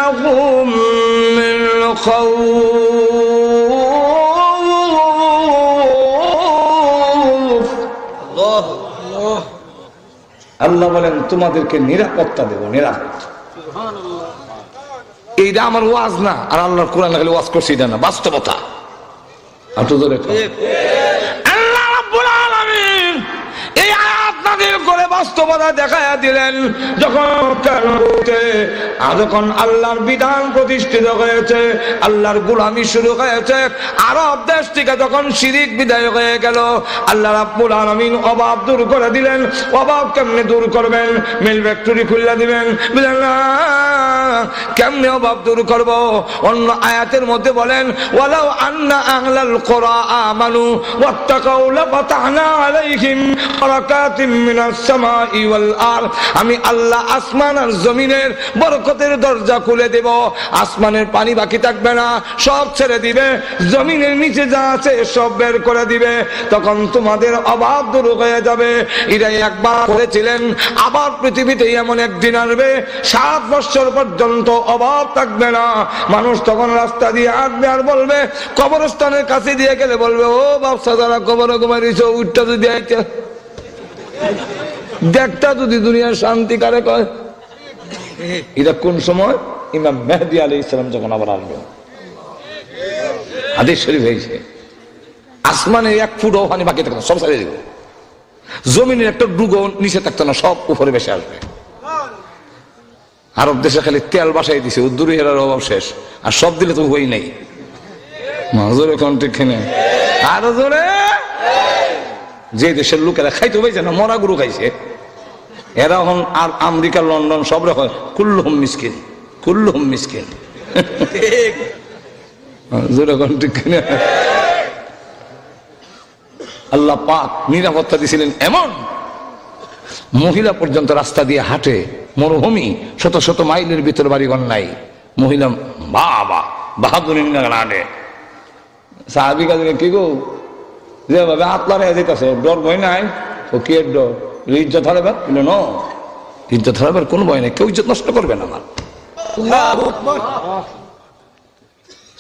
لهم من خوف আল্লাহ বলেন তোমাদেরকে নিরাপত্তা দেব নিরাপত্তা এইটা আমার ওয়াজ না আর আল্লাহর কোরআন খালি ওয়াজ করছি এটা না বাস্তবতা আল্লাহ রাব্বুল আলামিন এই আয়াত নাযিল করে বাস্তবতা দেখায়া দিলেন যখন আল্লাহর বিধান প্রতিষ্ঠিত হয়েছে আল্লাহর গোলামি শুরু হয়েছে আরব দেশ থেকে যখন শিরিক বিদায় হয়ে গেল আল্লাহ রাব্বুল আলামিন অভাব দূর করে দিলেন অভাব কেমনে দূর করবেন মিল ফ্যাক্টরি খুলে দিবেন বুঝলেন না কেমনে অভাব দূর করব অন্য আয়াতের মধ্যে বলেন ওয়ালাউ আন্না আহলাল কুরা আমানু ওয়াত্তাকাউ লাফাতাহনা আলাইহিম বারাকাতিম মিনাস সামাই ওয়াল আরদ আমি আল্লাহ আসমান আর জমিনের বরকতের দরজা খুলে দেব আসমানের পানি বাকি থাকবে না সব ছেড়ে দিবে জমিনের নিচে যা আছে সব বের করে দিবে তখন তোমাদের অভাব দূর হয়ে যাবে এটাই একবার করেছিলেন আবার পৃথিবীতে এমন একদিন আসবে 7 বছর পর্যন্ত অভাব থাকবে না মানুষ তখন রাস্তা দিয়ে হাঁটবে আর বলবে কবরস্থানের কাছে দিয়ে গেলে বলবে ও বাপসা যারা কবর ঘুমাইছ উঠটা যদি আইতে দেখটা যদি দুনিয়ার শান্তি কারে কয় এটা কোন সময় ইমাম মেহেদী আলাইহিস সালাম যখন আবার আসবে হাদিস শরীফ হয়েছে আসমানে 1 ফুটও পানি বাকি থাকবে সব ছেড়ে দিবে জমিনের একটা ডুগো নিচে থাকতো না সব উপরে ভেসে আসবে আরব দেশে খালি তেল বাসাই দিছে উদ্দুরি হেরার অভাব শেষ আর সব দিলে তো হই নাই মাজুরে কন্টিনে আরো জোরে যে দেশের লোকেরা খাইতে হয়েছে না মরা গরু খাইছে এরা এখন আর আমেরিকা লন্ডন সব রকম কুল্লুহুম মিসকিন জোরে কন্টিনে আল্লাহ পাক নিরাপত্তা দিয়েছিলেন এমন মহিলা পর্যন্ত রাস্তা দিয়ে হাঁটে মরুভূমি শত শত মাইলের ভিতর বাড়িঘর নাই মহিলা বাবা বাহাদুর হাঁটে সাহাবি কাজে কি গো যেভাবে আতলারে যেতেছে ডর ভয় নাই ও কি এর ডর ইজ্জত হারাবে ন ইজ্জত হারাবার কোনো ভয় নাই কেউ ইজ্জত নষ্ট করবে না আমার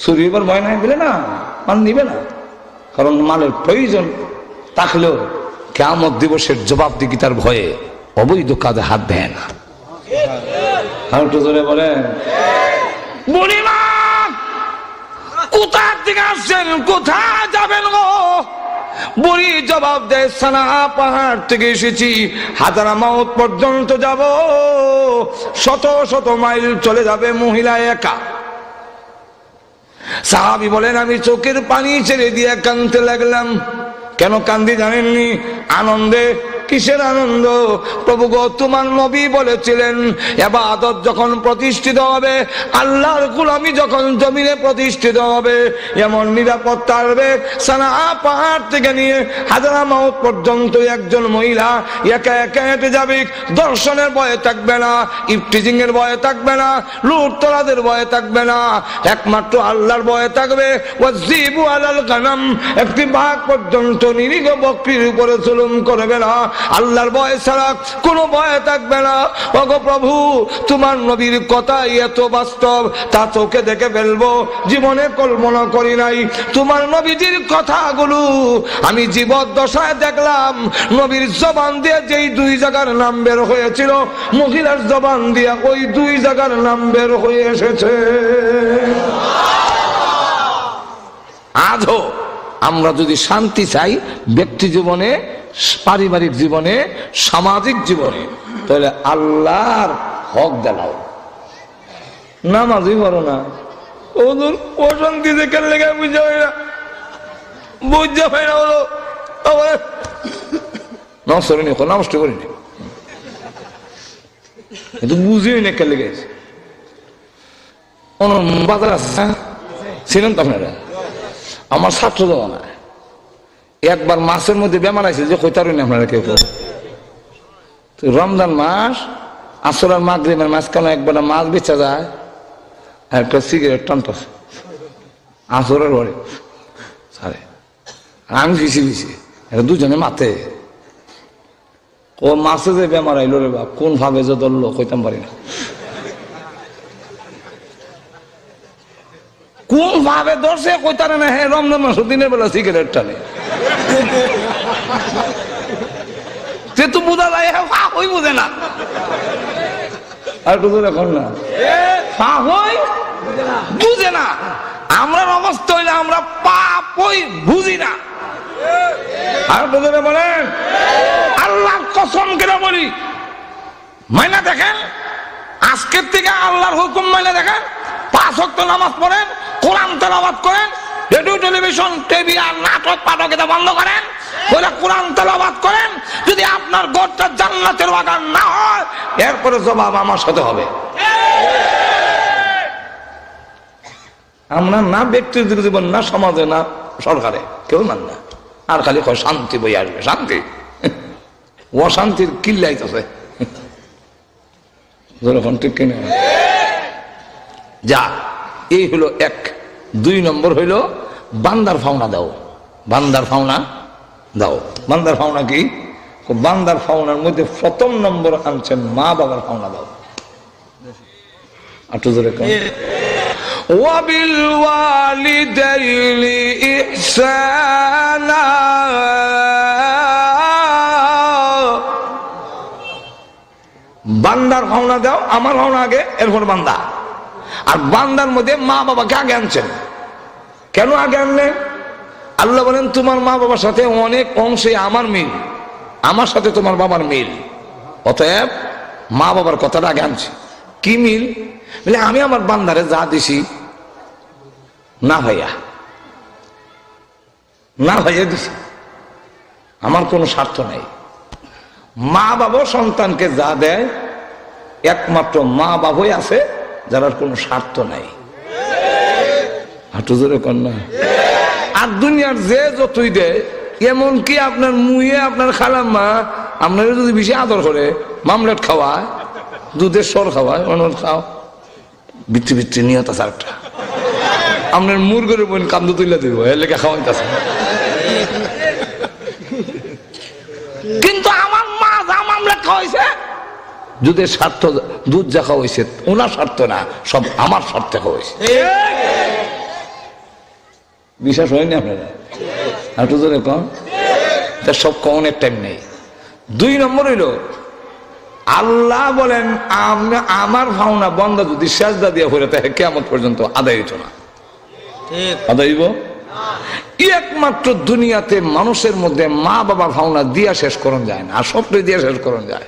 শরীর ভয় নাই বলে না মান নিবে না কারণ মালের প্রয়োজন থাকলেও কিয়ামত দিবসের জবাবদিহি তার ভয়ে অবৈধ কাজে হাত দেয় না আর একটু জোরে বলেন বুড়িমা কোথা থেকে আসছেন কোথায় যাবেন গো বুড়ি জবাব দেয় সানা পাহাড় থেকে এসেছি হাজারামাউত পর্যন্ত যাব শত শত মাইল চলে যাবে মহিলা একা সাহাবী বলেন আমি চোখের পানি ছেড়ে দিয়ে কাঁদতে লাগলাম কেন কান্দি জানেননি আনন্দে কিসের আনন্দ প্রভু গো তোমার নবী বলেছিলেন ইবাদত যখন প্রতিষ্ঠিত হবে আল্লাহর গোলামি যখন জমিনে প্রতিষ্ঠিত হবে এমন নিরাপত্তা আসবে সানা পাহাড় থেকে নিয়ে হাজারামাউত পর্যন্ত একজন মহিলা একা একা হেঁটে যাবে দর্শনের ভয়ে থাকবে না ইফটিজিং এর ভয়ে থাকবে না লুটতরাদের ভয়ে থাকবে না একমাত্র আল্লাহর ভয়ে থাকবে ওয়াজিবু আলাল গানাম একটি বাঘ পর্যন্ত নিরীহ বকরির উপরে জুলুম করবে না আল্লাহর ভয় ছাড়া কোনো ভয় থাকবে না ওগো প্রভু তোমার নবীর কথা এত বাস্তব তা চোখে দেখে ফেলবো জীবনে কল্পনা করি নাই তোমার নবীজির কথাগুলো আমি জীবদ্দশায় দেখলাম নবীর জবান দিয়ে যেই 2 জায়গার নাম বের হয়েছিল মহিলার জবান দিয়ে ওই 2 জায়গার নাম বের হয়ে এসেছে আজও আমরা যদি শান্তি চাই ব্যক্তি জীবনে পারিবারিক জীবনে সামাজিক জীবনে তাহলে আল্লাহর হক দেখাও নামাজই করো না ওদের অশান্তি দেখে লেগে বুঝতে হয় না বুঝতে হয় না হলো নষ্ট করিনি নষ্ট করিনি কিন্তু বুঝেই না কেন লেগেছে বাজার আছে ছিলেন তো আপনারা আমার ছাত্র জমানা একবার মাসের মধ্যে বেমার আছে যে কইতারই না আপনারা কেউ রমজান মাস আসরের মাগরিবের মাঝখানে একবার মাছ বেচা যায় আর একটা সিগারেট টানতেছে আসরের পরে সারে আমি ভিসি দুজনে মাথে ও মাসে যে বেমার আইলো রে বাপ কোন ভাবে যে ধরলো কইতাম পারি না কোন ভাবে ধরছে কইতারে না, হ্যাঁ রমজান মাস দিনের বেলা সিগারেট টানে, সে তো বোঝা যায় ওই বুঝে না। আর বুঝে এখন না বুঝে না। আমরা অবস্থা হইলে আমরা পাপ ওই বুঝি না। আর বুঝে বলেন আল্লাহর কসম করে বলি, মাইনা দেখেন আজকের থেকে আল্লাহর হুকুম মাইনা দেখেন, 5 ওয়াক্ত নামাজ পড়েন, কোরআন তেলাওয়াত করেন, রেডিও টেলিভিশন টিভি আর নাটক পাঠক এটা বন্ধ করেন, বলে কোরআন তেলাওয়াত করেন। যদি আপনার ঘরটা জান্নাতের বাগান না হয়, এরপরে জবাব আমার সাথে হবে। আমরা না ব্যক্তিগত জীবন, না সমাজে, না সরকারে কেউ মান না। আর খালি কয় শান্তি বই আসবে, শান্তি অশান্তির কিল্লাইতেছে ঠিক কিনা? যা এই হলো 1। 2 নম্বর হইল বান্দার ফাওনা দাও, বান্দার ফাওনা দাও। বান্দার ফাওনা কি? বান্দার ফাওনার মধ্যে প্রথম নম্বর আনছেন মা বাবার ফাওনা দাও। একটু জোরে কর। ওয়াবিল ওয়ালিদাইনি ইহসানা, বান্দার ফাওনা দাও, আমার ফাওনা আগে, এরপর বান্দা। আর বান্দার মধ্যে মা বাবাকে আগে আনছেন। কেন আগে আনলেন? আল্লাহ বলেন তোমার মা বাবার সাথে অনেক অংশে আমার মিল, আমার সাথে তোমার বাবার মিল, অতএব মা বাবার কথাটা আগে আনছে। কি মিল? বলে আমি আমার বান্দারে যা দিছি না ভাইয়া, না ভাইয়া দিছি, আমার কোনো স্বার্থ নাই। মা বাবা সন্তানকে যা দেয় একমাত্র মা বাবাই আছে যার কোনো স্বার্থ নাই। হাঁটু জোরে কন্যা। আর দুনিয়ার যে যতই দেয়, এমনকি আপনার মুয়ে আপনার খালাম্মা আপনার যদি বেশি আদর করে, মামলেট খাওয়ায়, দুধের সর খাওয়ায়, অনর খাও, বৃত্তি বৃত্তি নিয়ত আছে একটা। আপনার মুরগের বোন কান্দু তুলে দিব, এর লেগে খাওয়াইতেছে। কিন্তু আমার মা যা মামলেট খাওয়াইছে, দুধের স্বার্থ, দুধ যা খাওয়াইছে ওনার স্বার্থ না, সব আমার স্বার্থে খাওয়াইছে। বিশ্বাস হয়নি আপনারা? একটু ধরে কম, তার সব অনেক টাইম নেই। 2 নম্বর হইল আল্লাহ বলেন আমার ভাওনা বন্দা যদি সেজদা দিয়ে হইলে তাকে কিয়ামত পর্যন্ত আদায় হইত না। আদায় হইব? একমাত্র দুনিয়াতে মানুষের মধ্যে মা বাবা ভাওনা দিয়া শেষ করন যায় না, আর সবটাই দিয়া শেষ করন যায়।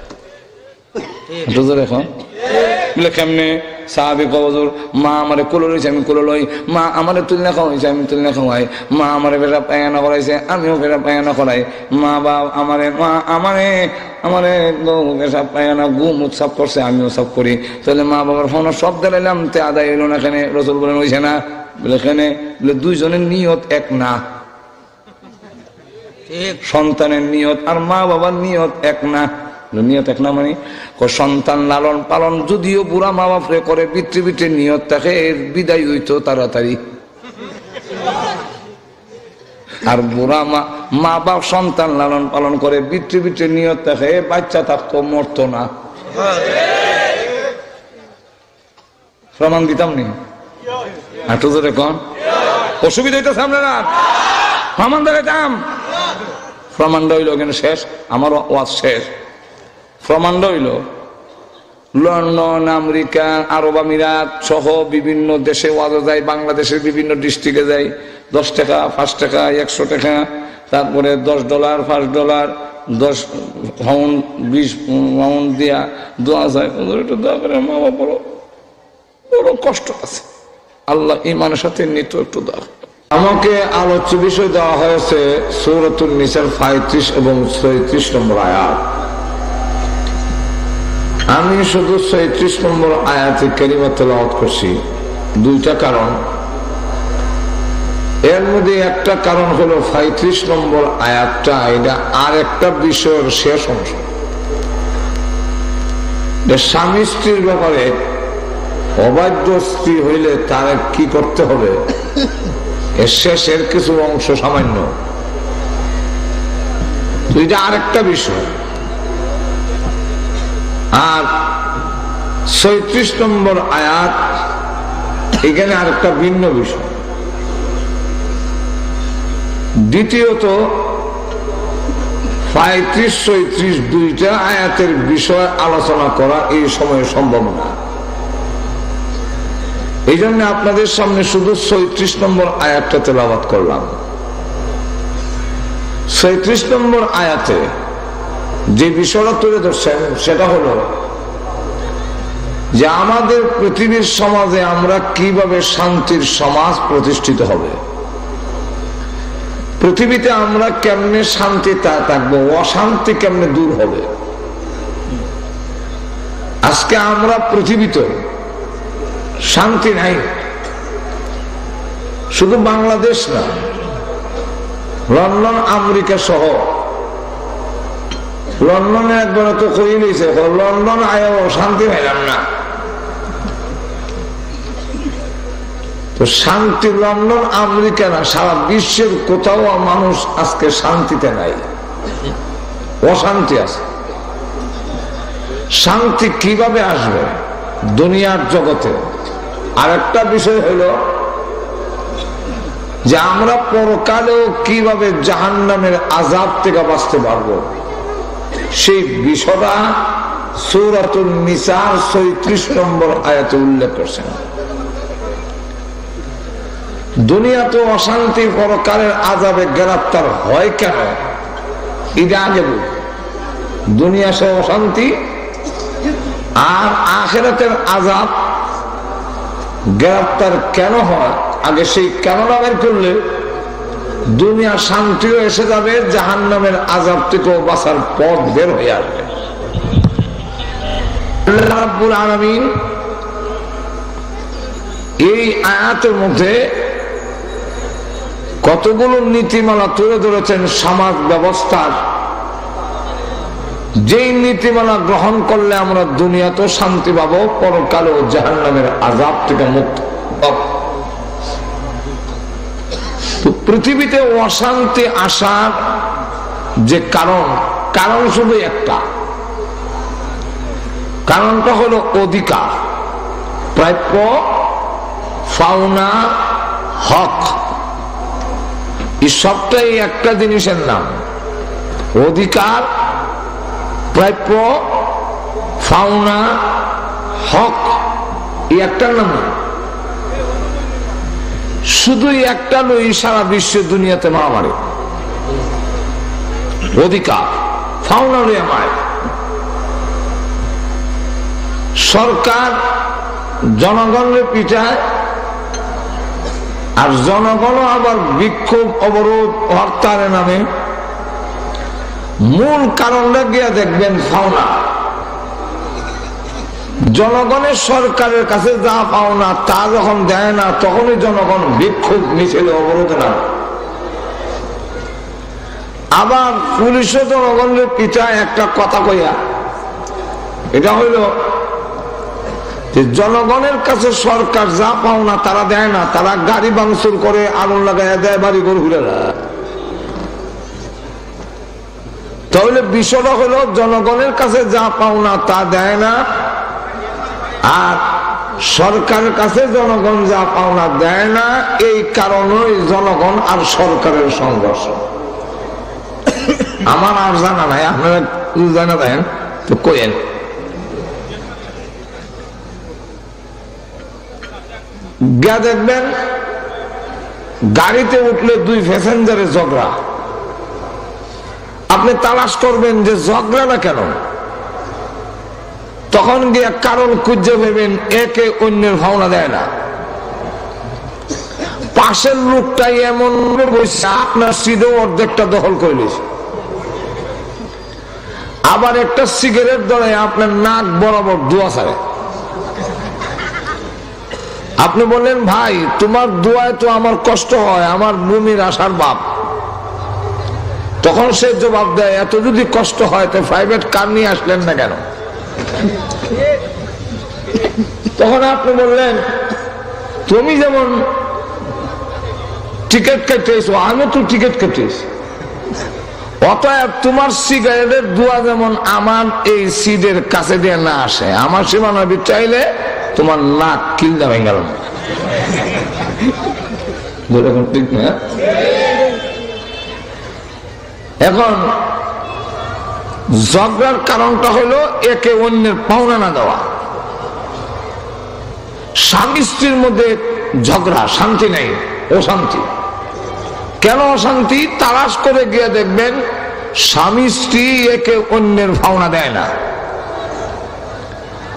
এখন কেমনে সাহাবি কবজুর, মা আমারে কোলো লইছে আমি কোলো লই, মা আমারে তুলনা খাওয়াইছে আমি তুলনা খাওয়াই, মা আমারে বেড়া পায়খানা করাইছে আমিও বেড়া পায়খানা করাই, মা বাপ আমারে আমারে পেশাব পায়খানা গুম উৎসব করছে আমিও সব করি, তাহলে মা বাবার ফাওনা সব দিলাম, তে আদায় হইল না। এখানে রসুল বলেন হইছে না, বলে এখানে বলে দুইজনের নিয়ত এক না, সন্তানের নিয়ত আর মা বাবার নিয়ত এক না। নিয়ত এক না মানে সন্তান লালন পালন যদিও বুড়া মা বাপরে করে, বিত্রি বিত্রি নিয়ত থাকে বিদায় হইতো তাড়াতাড়ি। আর বুড়া মা বাপ সন্তান লালন পালন করে, বিত্রি বিত্রি নিয়ত থাকে বাচ্চা থাকতো মরতো না। প্রমাণ দিতাম নি? একটু ধরে কন, অসুবিধা হইতেছে আপনারা? প্রমাণ দেখাইতাম। প্রমাণটা হইল কেন শেষ, আমার ওয়াজ শেষ। প্রমাণটা হইল লন্ডন, আমেরিকা, আরব আমিরাত সহ বিভিন্ন দেশে ওয়াজে যায়, বাংলাদেশের বিভিন্ন ডিস্ট্রিক্টে যায়, 10 টাকা, 5 টাকা, 100 টাকা, তারপরে $10, $5, 10 পাউন্ড, 20 পাউন্ড দিয়া দোয়া যায়। একটু দোয়া করে মা বাবা বড় কষ্ট আছে, আল্লাহ ইমানের সাথে নিত একটু দোয়া। আমাকে আলোচ্য বিষয় দেওয়া হয়েছে সূরাতুন নিসার 35 এবং 36 নম্বর আয়াত। আমি শুধু 36 নম্বর আয়াতে কারিমা তেলাওয়াত করছি। 2টা কারণ, এর মধ্যে একটা কারণ হলো 35 নম্বর আয়াতটা এটা আর একটা বিষয়ের শেষ অংশ। স্বামী স্ত্রীর ব্যাপারে অবাধ্য স্ত্রী হইলে তার কি করতে হবে, এর শেষের কিছু অংশ সামান্য। এটা আরেকটা বিষয়। আর 36 নম্বর আয়াত এখানে আরেকটা ভিন্ন বিষয়। দ্বিতীয়ত 35-36 দুইটা আয়াতের বিষয় আলোচনা করা এই সময়ে সম্ভব না। এই জন্য আপনাদের সামনে শুধু 36 নম্বর আয়াতটা তেলাওয়াত করলাম। 36 নম্বর আয়াতে যে বিষয়টা তুলে ধরছেন সেটা হলো যে আমাদের পৃথিবীর সমাজে আমরা কিভাবে শান্তির সমাজ প্রতিষ্ঠিত হবে, পৃথিবীতে আমরা কেমনে শান্তি থাকবো, অশান্তি কেমনে দূর হবে। আজকে আমরা পৃথিবীতে শান্তি নাই, শুধু বাংলাদেশ না, লন্ডন আমেরিকা সহ। লন্ডনে একবার তো কই নিয়েছে, লন্ডন আয়ও শান্তি পাইলাম না। তো শান্তি লন্ডন আমেরিকা না, সারা বিশ্বের কোথাও মানুষ আজকে শান্তিতে নাই, অশান্তি আছে। শান্তি কিভাবে আসবে দুনিয়ার জগতে? আরেকটা বিষয় হলো যে আমরা পরকালেও কিভাবে জাহান্নামের আযাব থেকে বাঁচতে পারবো, সেই বিষয়টা সূরাতুন নিসার 36 নম্বর আয়াতে উল্লেখ করছেন। দুনিয়াতে অশান্তি, পরকালের আযাবে গ্রেফতার হয় কেন এটা আগে বল। দুনিয়া সে অশান্তি আর আখিরাতের আযাব গ্রেফতার কেন হয়, আগে সেই কেননা বের করলে দুনিয়া শান্তিও এসে যাবে, জাহান্নামের আযাব থেকেও বাঁচার পথ বের হয়ে আসবে। আল্লাহ রাব্বুল আলামিন এই আয়াতের মধ্যে কতগুলো নীতিমালা তুলে ধরেছেন সমাজ ব্যবস্থার, যেই নীতিমালা গ্রহণ করলে আমরা দুনিয়াতেও শান্তি পাবো, পরকালেও জাহান্নামের আযাব থেকে মুক্ত হব। তো পৃথিবীতে অশান্তি আসার যে কারণ শুধু একটা, কারণটা হলো অধিকার, প্রাপ্য, পাওনা, হক। এই সবটাই একটা জিনিসের নাম, অধিকার, প্রাপ্য, পাওনা, হক। এই একটার নাম না, শুধু একটা লই সারা বিশ্ব দুনিয়াতে মারামারি। অধিকার, পাওনা লই আমায়। সরকার জনগণের পিঠায়, আর জনগণও আবার বিক্ষোভ, অবরোধ, হরতালের নামে। মূল কারণটা গিয়া দেখবেন পাওনা। জনগণের সরকারের কাছে যা পাওনা তা যখন দেয় না, তখনই জনগণ বিক্ষোভ, মিছিল, অবরোধে নামে। আবার পুলিশও জনগণের পিছায় একটা কথা কইয়া, এটা হইল যে জনগণের কাছে সরকার যা পাওনা তারা দেয় না, তারা গাড়ি ভাঙচুর করে, আগুন লাগাইয়া দেয়, বাড়ি ঘর ঘুরে দেয়। তাহলে বিষয়টা হলো জনগণের কাছে যা পাওনা তা দেয় না, আর সরকারের কাছে জনগণ যা পাওনা দেয় না। এই কারণেই জনগণ আর সরকারের সংঘর্ষ। আমার আর জানা নাই, আপনারা জানা দেন তো কইেন। গিয়া দেখবেন গাড়িতে উঠলে দুই প্যাসেঞ্জারের ঝগড়া, আপনি তালাশ করবেন যে ঝগড়াটা কেন। তখন গিয়ে কারণ খুঁজে পাবেন একে অন্যের ভাবনা দেয় না। পাশের লোকটাই এমন বসে আপনার সিধে অর্ধেকটা দখল করে নিয়েছে। আবার একটা সিগারেট ধরে আপনার নাক বরাবর দোয়া ছাড়ে। আপনি বললেন ভাই তোমার দোয়ায় তো আমার কষ্ট হয়, আমার বমির আসার বাপ। তখন সে জবাব দেয় এত যদি কষ্ট হয় তো প্রাইভেট কার নিয়ে আসলেন না কেন? তখন আপনি বললেন তুমি যেমন টিকিট কেটেছো আমি তো টিকিট কেটেছি, অতএব তোমার সিগারেটের দোয়া যেমন আমার এই সিটের কাছে দিয়ে না আসে, আমার সীমানা চাইলে তোমার নাক কিলদা ভেঙে গেল। ঠিক না? এখন ঝগড়ার কারণটা হলো একে অন্যের পাওনা না দেওয়া। স্বামী স্ত্রীর মধ্যে ঝগড়া, শান্তি নেই, অশান্তি। কেন অশান্তি? তালাশ করে গিয়ে দেখবেন স্বামী স্ত্রী একে অন্যের পাওনা দেয় না।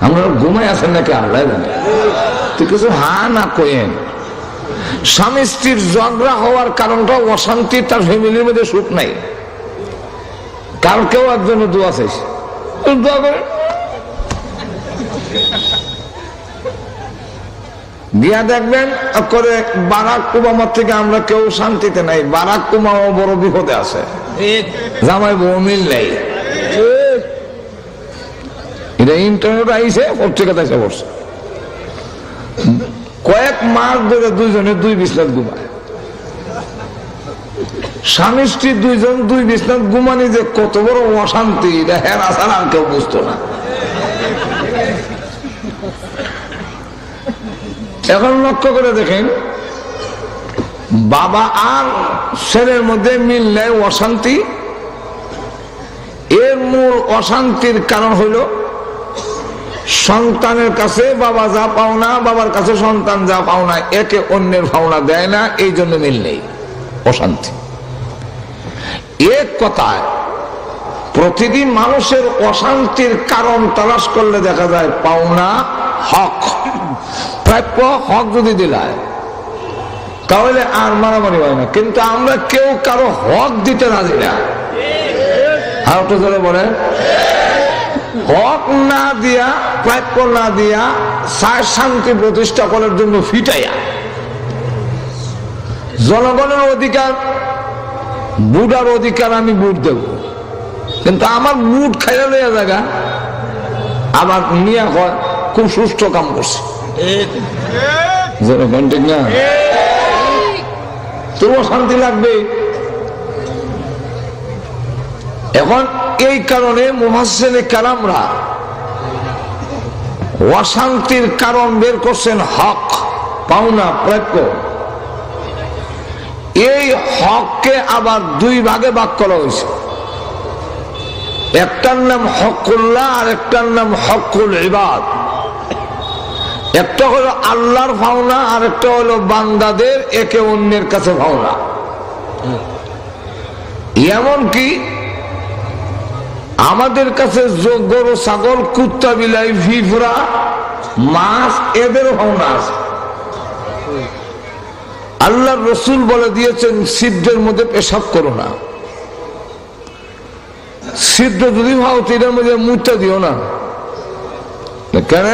আমরা ঘুমাই আছেন নাকি আল্লাহ জানে, তুই কিছু হা না কয়েন। স্বামী স্ত্রীর ঝগড়া হওয়ার কারণটা অশান্তি, তার ফ্যামিলির মধ্যে সুখ নাই। কালকেও একজনের দোয়া চাইছে, দোয়া করে দিয়া দেখবেন করে বারাক ওবামার থেকে আমরা কেউ শান্তিতে নাই। বারাক ওবামা বড় বিপদে আছে, জামাই বউ মিল নেই। এটা ইন্টারনেট আইছে, পত্রিকাতে এসে পড়ছে। কয়েক মাস ধরে দুইজনে দুই বিছনাত ঘুমায়। স্বামী স্ত্রী দুইজন দুই বিছনাত ঘুমানি যে কত বড় অশান্তি, এটা হের আসার আর কেউ বুঝতো না। এখন লক্ষ্য করে দেখেন, বাবা আর ছেলের মধ্যে মিল নেই, অশান্তি। এর মূল অশান্তির কারণ হইল সন্তানের কাছে বাবা যা পাওনা, বাবার কাছে সন্তান যা পাওনা, একে অন্যের পাওনা দেয় না, এই জন্য মিল নেই, অশান্তি। এক কথায় প্রতিদিন মানুষের অশান্তির কারণ তালাশ করলে দেখা যায় পাওনা, হক, প্রাপ্য হক যদি দিলায় তাহলে আর মারামারি হয় না। কিন্তু আমরা কেউ কারো হক দিতে রাজি না। আর তো ধরে বলে হক না দিয়া, প্রাপ্য না দিয়া, শান্তি প্রতিষ্ঠা করার জন্য ফিটাইয়া। জনগণের অধিকার, বুড়ার অধিকার, আমি বুট দেব, কিন্তু আমার বুট খাইয়া লইয়া জায়গা আবার নিয়ে হয় খুব সুস্থ কাম করছে। ঠিক না? তবুও শান্তি লাগবে। এখন এই কারণে মুহাসসিনে কালামরা অশান্তির কারণ বের করছেন হক, পাওনা, প্রাপ্য। এই হককে আবার দুই ভাগে ভাগ করা হয়েছে। একটার নাম হকুল্লাহ আর একটার নাম হকুল ইবাদ। একটা হলো আল্লাহর পাওনা আর একটা হলো বান্দাদের একে অন্যের কাছে পাওনা। এমনকি আমাদের কাছে গরু, ছাগল, কুত্তা, বিলাই, ফিফরা, মাছ, এদেরও পাওনা আছে। আল্লাহর রসুল বলে দিয়েছেন ছিদ্রের মধ্যে পেশাব করো না। ছিদ্র যদি ভাও এটার মধ্যে মুচটা দিও না। কেন?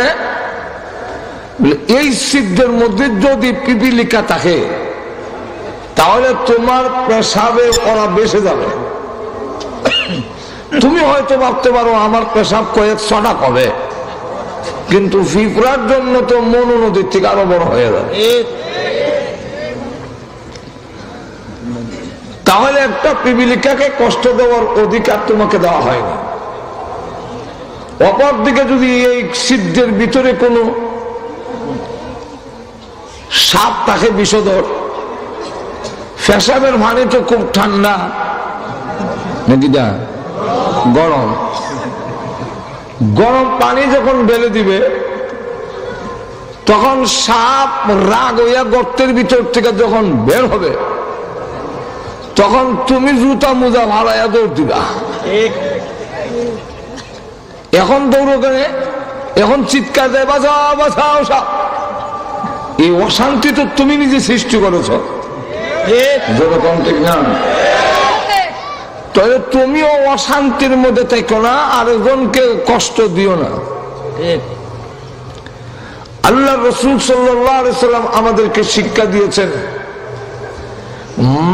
এই ছিদ্রের মধ্যে যদি পিপিলিকা থাকে তাহলে তোমার পেশাবে ওরা বেসে যাবে। তুমি হয়তো ভাবতে পারো আমার পেশাব কয়েক ছটা কবে, কিন্তু ফিফরার জন্য তো মনু নদীর থেকে আরো বড় হয়ে যাবে। তাহলে একটা পিপিলিকাকে কষ্ট দেওয়ার অধিকার তোমাকে দেওয়া হয়নি। অপরদিকে যদি এই ছিদ্রের ভিতরে কোনো সাপ থাকে বিষধর, পেশাবের পানি তো খুব ঠান্ডা নাকি না গরম, গরম পানি যখন ঢেলে দিবে তখন সাপ রাগ হইয়া গর্তের ভিতর থেকে যখন বের হবে তখন তুমি জুতা মোজা ভাড়াইয়া দৌড় দিবা। এখন দৌড় করে, এখন চিৎকার দেয় বাঁচাও বাঁচাও সাপ। এই অশান্তি তো তুমি নিজে সৃষ্টি করেছ, ঠিক না? তাহলে তুমিও অশান্তির মধ্যে থেকো না, আরেকজনকে কষ্ট দিও না। আল্লাহ রাসূল সাল্লাল্লাহু আলাইহি সাল্লাম আমাদেরকে শিক্ষা দিয়েছেন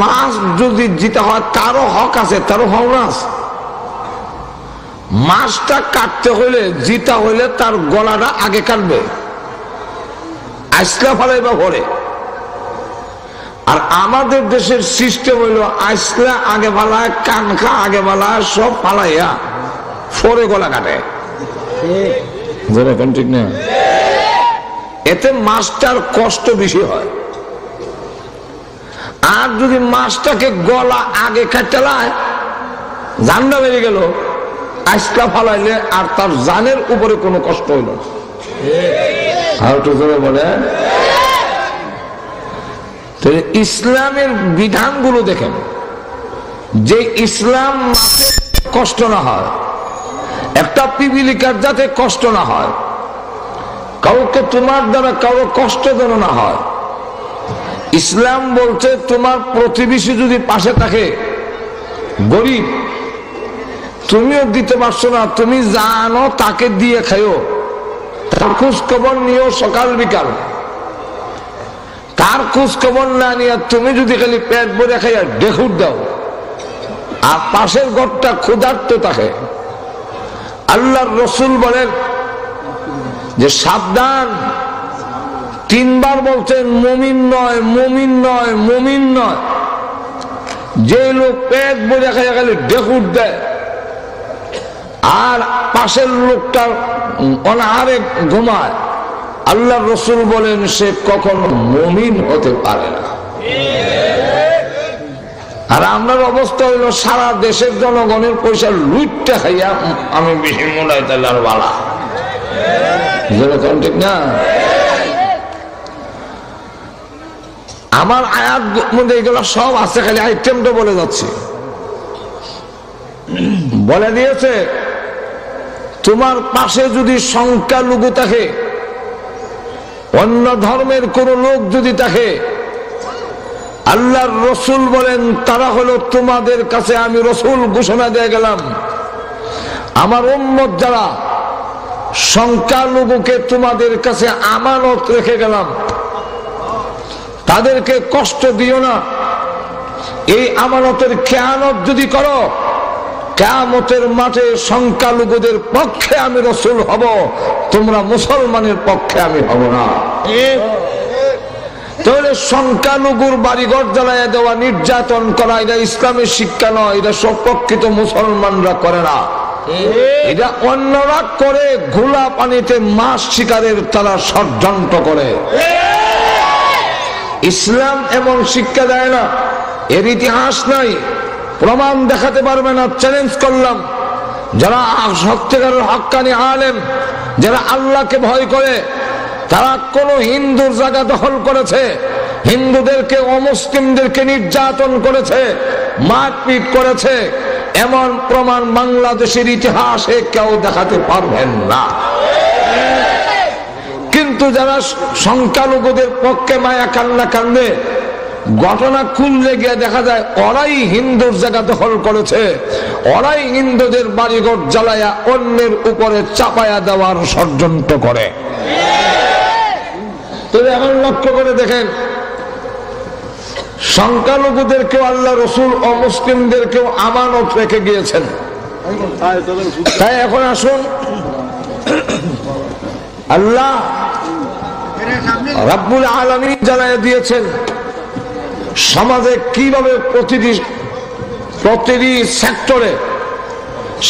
মাছ যদি জিতে হয় তারও হক আছে, তারও পাওনা আছে। মাছটা কাটতে হইলে, জিতা হইলে তার গলাটা আগে কাটবে, আইসলা ফালাইবা পরে। আর আমাদের দেশের সিস্টেম হইল আইসলা আগে ফালায়, কানখা আগে ফালায়, সব ফালাইয়া পরে গলা কাটে। ঠিক না? এতে মাছটার কষ্ট বেশি হয়। আর যদি মাছটাকে গলা আগে কাটালায় জানটা বেরিয়ে গেল, আইসটা ফালাইলে আর তার জানের উপরে কোনো কষ্ট হইল না। আর একটু জোরে বলেন। ইসলামের বিধানগুলো দেখেন, যে ইসলাম কষ্ট না হয়, একটা পিপিলিকার যাতে কষ্ট না হয়, কাউকে তোমার দ্বারা কারো কষ্ট যেন না হয়। ইসলাম বলছে তোমার প্রতিবেশী যদি পাশে থাকে, গরিব, তুমিও দিতে পারছো না, তুমি জানো তাকে দিয়ে খাইও, তার খোঁজ খবর নিও সকাল বিকাল। তার খোঁজ খবর না নিয়ে তুমি যদি খালি পেট ভরে খাইয়া ডেকুর দাও, আর পাশের ঘরটা ক্ষুধার্ত থাকে, আল্লাহর রসুল বলেন যে সাবধান, তিনবার বলছেন মুমিন নয়, মুমিন নয়, মুমিন নয়। যে লোক পেট ভরে খাইয়া খালি ডেকুর দেয় আর পাশের লোকটা অনাহারে ঘুমায়, আল্লাহর রসুল বলেন সে কখনো মুমিন হতে পারে না। আর আমরা অবস্থা হইল সারা দেশের জনগণের পয়সা লুটটা খাইয়া আমি বেশি মনে হয় তাহলে আর বালা, ঠিক না? আমার আয়াত মধ্যে এগুলো সব আছে, খালি আইটেমটা বলে যাচ্ছে। বলে দিয়েছে তোমার পাশে যদি সংখ্যালঘু থাকে, অন্য ধর্মের কোন লোক যদি থাকে, আল্লাহর রসুল বলেন তারা হলো তোমাদের কাছে আমি রসুল ঘোষণা দিয়ে গেলাম, আমার উম্মত যারা সংখ্যালঘুকে তোমাদের কাছে আমানত রেখে গেলাম, তাদেরকে কষ্ট দিও না। এই আমানতের খেয়ানত যদি করো, কিয়ামতের মাঠে সংখ্যালঘুদের পক্ষে আমি রসুল হব, তোমরা মুসলমানের পক্ষে আমি হব না। তাহলে সংখ্যালঘুর বাড়িঘর জ্বালাইয়া দেওয়া, নির্যাতন করা, এটা ইসলামের শিক্ষা নয়, এটা সব প্রকৃত মুসলমানরা করে না। এটা অন্যরা করে, ঘোলা পানিতে মাছ শিকারের তারা ষড়যন্ত্র করে। ইসলাম এমন শিক্ষা দেয় না, এর ইতিহাস নাই, প্রমাণ দেখাতে পারবে না। চ্যালেঞ্জ করলাম, যারা সত্যিকারের হক্কানি আলেম, যারা আল্লাহকে ভয় করে, তারা কোন হিন্দুর জায়গা দখল করেছে, হিন্দুদেরকে অমুসলিমদেরকে নির্যাতন করেছে, মারপিট করেছে, এমন প্রমাণ বাংলাদেশের ইতিহাসে কেউ দেখাতে পারবেন না। কিন্তু যারা সংখ্যালঘুদের পক্ষে মায়া কান্না কান্দে, ঘটনা খুললে গিয়ে দেখা যায় ওরাই হিন্দুর জায়গা দখল করেছে, ওরাই হিন্দুদের বাড়িঘর জ্বালায়া অন্যের উপরে চাপায়া দেওয়ার ষড়যন্ত্র করে। তবে এখন লক্ষ্য করে দেখেন, সংখ্যালঘুদেরকেও আল্লাহ রসুল অমুসলিমদেরকেও আমানত রেখে গিয়েছেন। তাই এখন আসুন, আল্লাহ রাব্বুল আলামিন জানায় দিয়েছেন সমাজে কিভাবে প্রতিটি সেক্টরে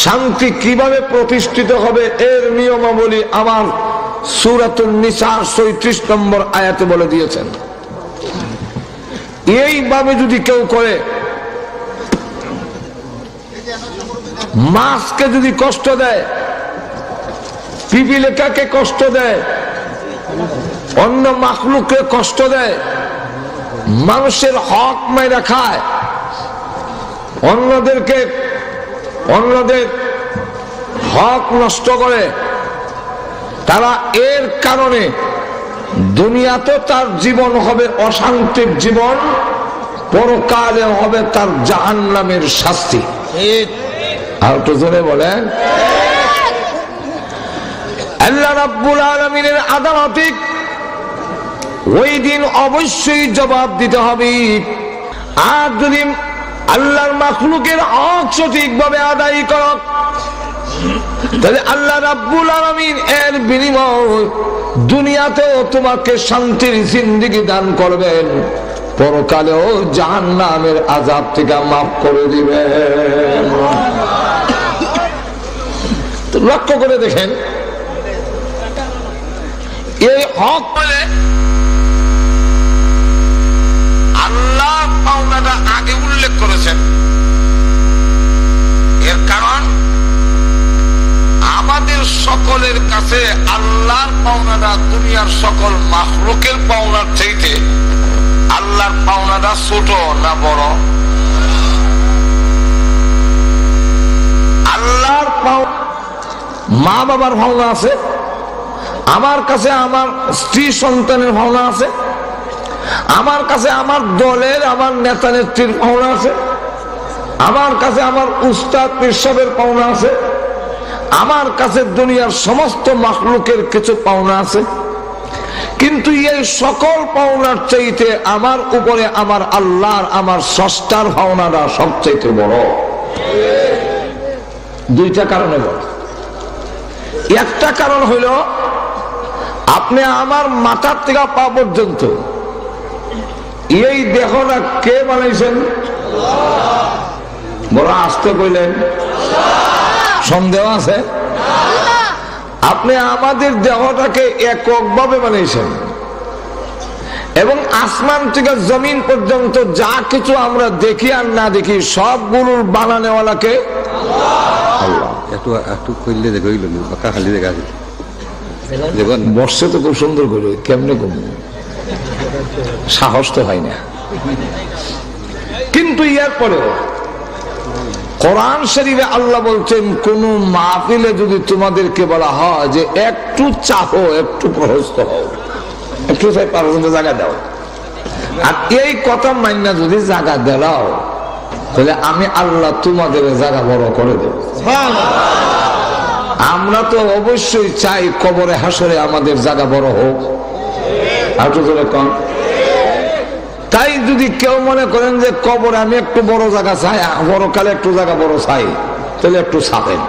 শান্তি কিভাবে প্রতিষ্ঠিত হবে, এর নিয়মাবলী আমার সূরাতুন নিসার ৩৬ নম্বর আয়াতে বলে দিয়েছেন। এইভাবে যদি কেউ করে, মাছকে যদি কষ্ট দেয়, পিপিলিকাকে কষ্ট দেয়, অন্য মাখলুককে কষ্ট দেয়, মানুষের হক মেরে খায়, অন্যদের হক নষ্ট করে, তারা এর কারণে দুনিয়াতে তার জীবন হবে অশান্তির জীবন, পরকালে হবে তার জাহান্নামের শাস্তি। আর তো জোরে বলেন, আল্লাহ রাব্বুল আলামিনের আদালতে ওই দিন অবশ্যই জবাব দিতে হবে। আর যদি আল্লাহর মাখলুকের হক সঠিকভাবে আদায় করো, তাহলে আল্লাহ রাব্বুল আলামিন এর বিনিময় দুনিয়াতেও তোমাকে শান্তির জিন্দেগি দান করবেন, পরকালেও জাহান্নামের আযাব থেকে মাফ করে দিবেন। লক্ষ্য করে দেখেন, এই হক বলে আল্লাহ পাওনাটা আগে উল্লেখ করেছেন, সকলের কাছে আল্লাহর পাওনাটা দুনিয়ার সকল মাখলুকের পাওনার চাইতে আল্লাহর পাওনাটা ছোট না বড়? আল্লাহর মা বাবার ভাওনা আছে, আমার কাছে আমার স্ত্রী সন্তানের ভাওনা আছে, আমার কাছে আমার দলের আমার নেতা নেত্রীর পাওনা আছে, আমার কাছে আমার উস্তাদ পেশাবের পাওনা আছে, আমার কাছে দুনিয়ার সমস্ত মাখলুকের কিছু পাওনা আছে। কিন্তু এই সকল পাওনার চাইতে আমার উপরে আমার আল্লাহর আমার স্রষ্টার ভাওনাটা সবচাইতে বড়। দুইটা কারণে বড়। একটা কারণ হইল আপনি আমার মাথার থেকে পা পর্যন্ত এই দেহটা কে বানাইছেন? বড় আসতে কইলেন, সন্দেহ আছে? আপনি আমাদের দেহটাকে এককভাবে বানিয়েছেন এবং আসমান থেকে জমিন পর্যন্ত যা কিছু আমরা দেখি আর না দেখি সবগুলোর বানানেওয়ালাকে আল্লাহ। বর্ষে তো খুব সুন্দর করে, কেমনে কম সাহস তো হয় না। কিন্তু ইয়ার পরেও কোরআন শরীফে আল্লাহ বলছেন, কোন মাহফিলে যদি তোমাদেরকে বলা হয় যে একটু চাহো, একটু প্রহস্ত হও, একটু পার্বত্য জায়গা দাও, আর এই কথা মাইনা যদি জায়গা দেও, তাহলে আমি আল্লাহ তোমাদের জায়গা বড় করে দেব। আমরা তো অবশ্যই চাই কবরে হাসরে আমাদের জায়গা বড় হোক। আর তো কম। তাই যদি কেউ মনে করেন যে কবরে আমি একটু বড় জায়গা চাই, বড়কালে একটু জায়গা বড় চাই, তাহলে একটু ছাড়েন।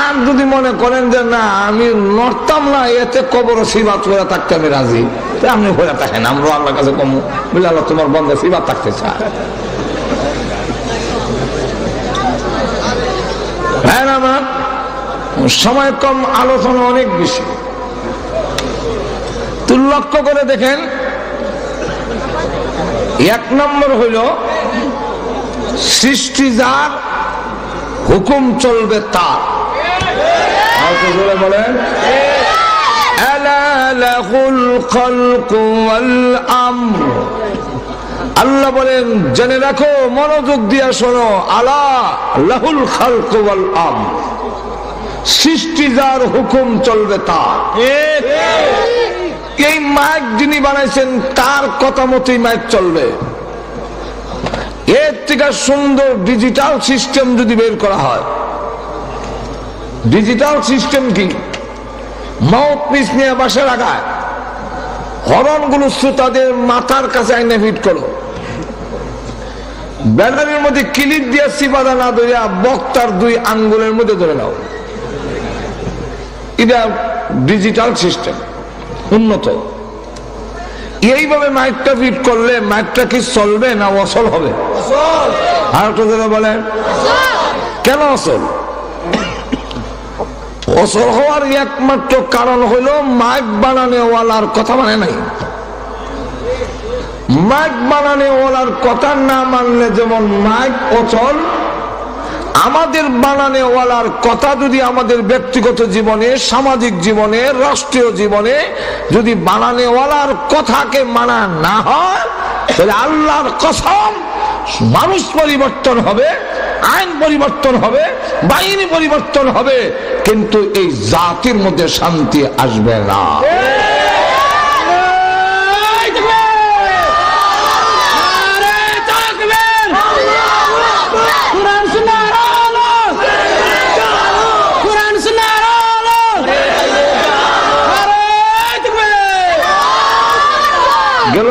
আর যদি মনে করেন যে না আমি নড়তাম না, এতে কবর সিবাত করে থাকতে আমি রাজি, তাই আপনি হয়ে থাকেন, আমরা আল্লাহর কাছে কম বলে আল্লাহ তোমার বন্ধে সিবাত থাকতে চায়। হ্যাঁ আমার সময় কম, আলোচনা অনেক বেশি। তুই লক্ষ্য করে দেখেন, এক নম্বর হইল সৃষ্টি যার, হুকুম চলবে তার। বলেন আল্লাহ বলেন জেনে রাখো, মনোযোগ দিয়া শোনো, আলা লাহুল খালকু ওয়াল আমর, সৃষ্টি যার, হুকুম চলবে তার। এই মাইক যিনি বানাইছেন তার কথা মতোই মাইক চলবে। এর থেকে সুন্দর ডিজিটাল সিস্টেম যদি বের করা হয়, ডিজিটাল সিস্টেম কি? মাউথপিস নিয়ে বাসা রাখায় হরনগুলো শ্রোতাদের মাথার কাছে আইনে ফিট করো, ব্যাটারির মধ্যে ক্লিপ দিয়ে চিবাদা না ধরিয়া বক্তার দুই আঙ্গুলের মধ্যে ধরে নাও। এটা ডিজিটাল সিস্টেম, উন্নত। এইভাবে মাইকটা ফিট করলে মাইকটা কি চলবে না অচল হবে? আর একটু বলেন কেন অচল? অচল হওয়ার একমাত্র কারণ হইল মাইক বানানেওয়ালার কথা মানে নাই। মাইক বানানেওয়ালার কথা না মানলে যেমন মাইক অচল, আমাদের বানানেওয়ালার কথা যদি আমাদের ব্যক্তিগত জীবনে, সামাজিক জীবনে, রাষ্ট্রীয় জীবনে যদি বানানেওয়ালার কথাকে মানা না হয়, তাহলে আল্লাহর কসম মানুষ পরিবর্তন হবে, আইন পরিবর্তন হবে, বাহিনী পরিবর্তন হবে, কিন্তু এই জাতির মধ্যে শান্তি আসবে না। গেল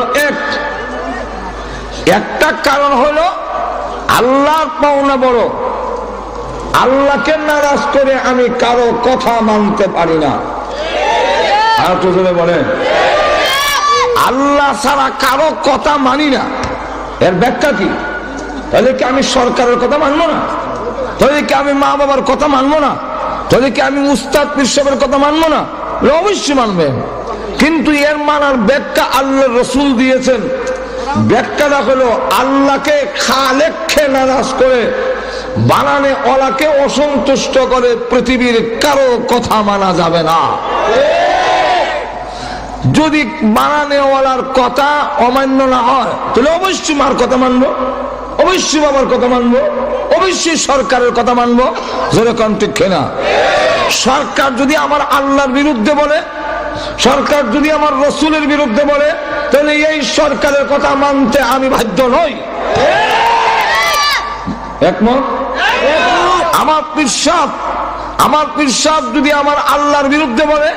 একটা কারণ হলো আল্লাহর পাওনা বড়। আল্লাহকে নারাজ করে আমি কারো কথা মানতে পারি না। আর তো বলেন আল্লাহ ছাড়া কারো কথা মানি না, এর ব্যাখ্যা কি? তাহলে কি আমি সরকারের কথা মানবো না? তাহলে কি আমি মা বাবার কথা মানবো না? তাহলে কি আমি উস্তাদ পীর সাহেবের কথা মানবো না? অবশ্যই মানবেন, কিন্তু এর মানার ব্যাখ্যা আল্লাহ রসুল দিয়েছেন। ব্যাখ্যাটা হলো আল্লাহকে খালেককে নারাজ করে বানানে ওলাকে অসন্তুষ্ট করে পৃথিবীর কারো কথা মানা যাবে না। যদি বানানেওয়ালার কথা অমান্য না হয় তাহলে অবশ্যই মার কথা মানবো, অবশ্যই বাবার কথা মানবো, অবশ্যই সরকারের কথা মানবো। যেরকম ঠিক না, সরকার যদি আমার আল্লাহর বিরুদ্ধে বলে, সরকার যদি আমার রসুলের বিরুদ্ধে বলে, তাহলে এই সরকারের কথা মানতে আমি বাধ্য নই। একমত? আমার পীর সাহেব যদি আমার আল্লাহর বিরুদ্ধে বলে,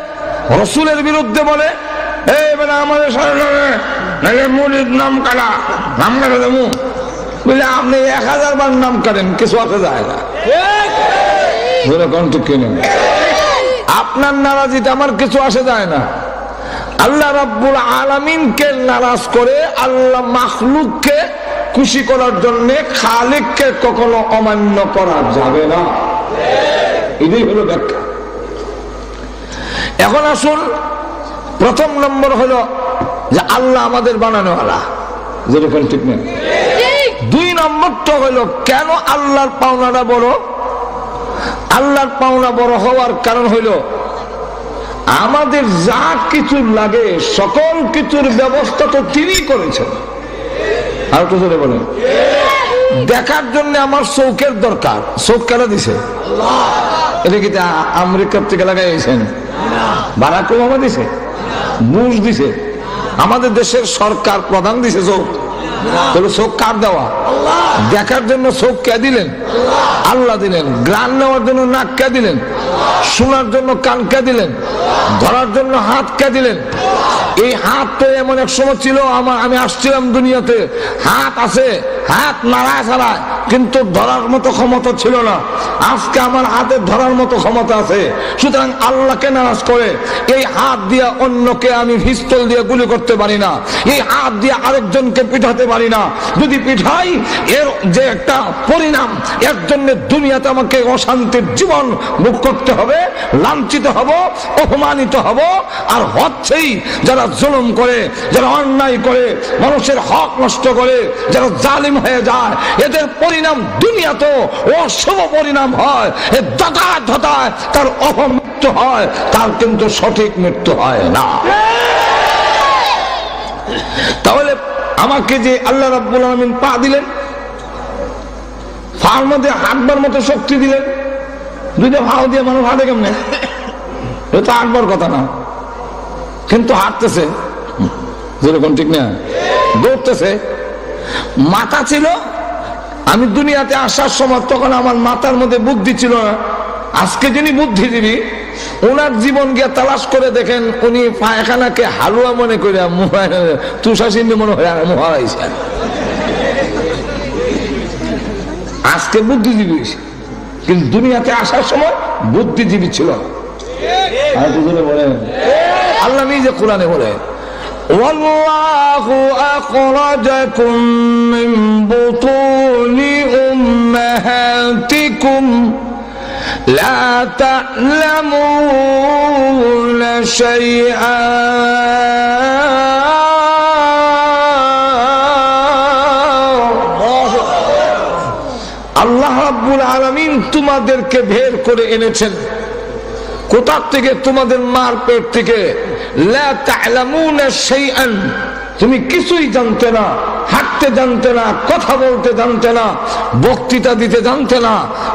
রসুলের বিরুদ্ধে বলে, এই বেটা আমাদের মুরিদ নাম কাটা, নাম কাটা দেবো বলে, আপনি 1000 বার নাম কাটেন, কিছু আসে যায় না। আপনার নারাজিতে আমার কিছু আসে যায় না। আল্লাহ রাব্বুল আলামিনকে নারাজ করে আল্লাহ মাখলুককে খুশি করার জন্য খালিককে কখনো অমান্য করা যাবে না। এটাই হলো ব্যাখ্যা। এখন আসুন, প্রথম নম্বর হলো যে আল্লাহ আমাদের বানানোওয়ালা, যেরকম ঠিক নেই। 2 নম্বরটা হলো কেন আল্লাহর পাওনাটা বড়। আল্লাহর পাওনা বড় হওয়ার কারণ হইল আমাদের যা কিছু লাগে সকল কিছুর ব্যবস্থা তো তিনি করেছেন। আর তো জোরে বলেন, দেখার জন্য আমার চৌকের দরকার, চোখ কেনা দিছে? এটা কি আমেরিকার থেকে লাগাইছেন? বারাক ওবামা দিছে, বুশ দিছে, আমাদের দেশের সরকার প্রধান দিছে চোখ। তাহলে চোখ কার দেওয়া? দেখার জন্য চোখ কে দিলেন? আল্লাহ দিলেন। গ্রান নেওয়ার জন্য নাক কে দিলেন? শোনার জন্য কান কে দিলেন? ধরার জন্য হাত কে দিলেন? এই হাত তো এমন এক সময় ছিল, আমি আসছিলাম দুনিয়াতে, হাত আছে, হাত নাড়া ছাড়া, কিন্তু ধরার মতো ক্ষমতা ছিল না। আজকে আমার হাতে ধরার মতো ক্ষমতা আছে। সুতরাং আল্লাহকে নারাজ করে এই হাত দিয়ে অন্যকে আমি পিস্তল দিয়ে গুলি করতে পারি না, এই হাত দিয়ে আরেকজনকে পিঠাতে পারি না। যদি পিঠাই, এর যে একটা পরিণাম, এর জন্য দুনিয়াতে আমাকে অশান্তির জীবন ভোগ করতে হবে, লাঞ্ছিত হব, অপমানিত হব। আর হচ্ছেই যারা জুলুম করে, যারা অন্যায় করে, মানুষের হক নষ্ট করে, যারা জালিম হয়ে যায়, এদের পরিণাম দুনিয়াতেও অশুভ পরিণাম হয়। এ ধতায় ধতায় তার অপমৃত্যু হয়, তার কিন্তু সঠিক মৃত্যু হয় না। তাহলে আমাকে যে আল্লাহ রাব্বুল আলামিন পা দিলেন, পার মধ্যে হাঁটবার মতো শক্তি দিলেন, 2টা ভাও দিয়ে মানুষ হাঁটে কেমনে? এটা হাঁটবার কথা না, কিন্তু হাঁটতেছে, যেরকম ঠিক না, দৌড়তেছে। মাথা ছিল, আমি দুনিয়াতে আসার সময় তখন আমার মাথার মধ্যে বুদ্ধি ছিল না। আজকে যিনি বুদ্ধিজীবী, ওনার জীবন গিয়ে তালাশ করে দেখেন, উনি পায়খানাকে হালুয়া মনে করে তুষাসিন্দি মনে হয় মহারাইছে। আজকে বুদ্ধিজীবী, কিন্তু দুনিয়াতে আসার সময় বুদ্ধিজীবী ছিল। আল্লাহ নিজে কোরআনে বলে, ওয়াল্লাহু আখরাজাকুম মিন বুতুনি উম্মাহাতিকুম লা তা'লামুনা শাইআ আল্লাহ রাব্বুল আলামিন তোমাদেরকে বের করে এনেছেন কোথা থেকে? তোমাদের মার পেট থেকে। লা তা'লামুনা শাইআন, তুমি কিছুই জানতে না, হাঁটতে জানতে না, কথা বলতে জানতে না, বক্তৃতা দিতে জানতে না।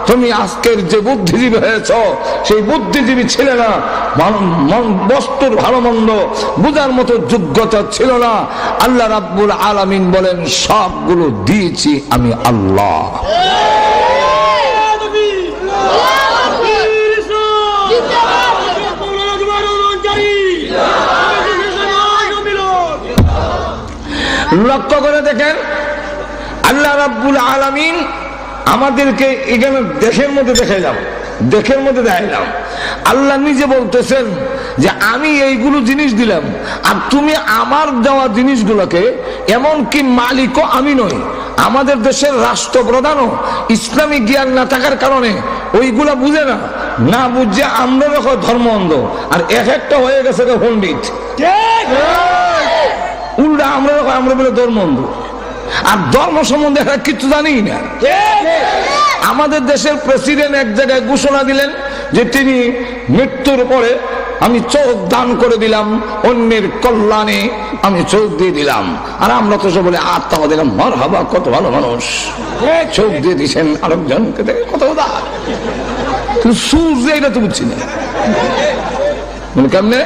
তুমি আজকের যে বুদ্ধিজীবী হয়েছ, সেই বুদ্ধিজীবী ছিলে না। বস্তুর ভালো মন্দ বুঝার মতো যোগ্যতা ছিল না। আল্লাহ রাব্বুল আলামিন বলেন, সবগুলো দিয়েছি আমি আল্লাহ। লক্ষ্য করে দেখেন, আল্লাহ রাব্বুল আলামিন আমাদেরকে এখানে দেশের মধ্যে দেখাইলাম, দেশের মধ্যে দেখাইলাম। আল্লাহ নিজে বলতেছেন যে আমি এইগুলো জিনিস দিলাম, আর তুমি আমার দেওয়া জিনিসগুলোকে, এমনকি মালিকও আমি নই, আমাদের দেশের রাষ্ট্রপ্রধানও ইসলামী জ্ঞান না থাকার কারণে ওইগুলা বুঝে না। না বুঝে আমরা দেখো ধর্ম অন্ধ, আর এক একটা হয়ে গেছে পণ্ডিত। উল্টা আমরা বলে ধর্ম অন্ধ, আর ধর্ম সম্বন্ধে কিছু জানি না। আমাদের দেশের প্রেসিডেন্ট এক জায়গায় ঘোষণা দিলেন যে তিনি মৃত্যুর পরে আমি চোখ দান করে দিলাম, অন্যের কল্যাণে আমি চোখ দিয়ে দিলাম। আর আমরা তো সব বলে আত্মা দিলাম, মারহাবা, কত ভালো মানুষ, চোখ দিয়ে দিচ্ছেন আরেকজনকে, কত উদার। সূর্য এটা তো বুঝছি না কেমনে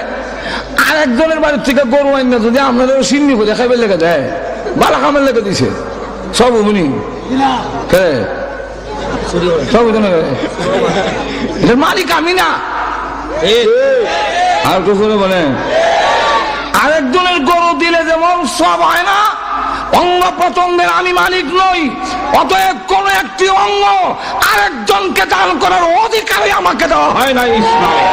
আরেকজনের বাড়ির থেকে গরু আইন না, যদি আপনাদের সিন্নি করে খাইবে লেগে দেয়, বালা কামের লেগে দিছে সব উনি সব এটার মালিক আমি না। আর কিছু বলে আরেকজনের গরু দিলে যেমন সব হয় না, অঙ্গ প্রত্যঙ্গের আমি মালিক নই, অতএব কোন একটি অঙ্গ আরেকজনকে দান করার অধিকারই আমাকে দেওয়া হয় না ইসলামে।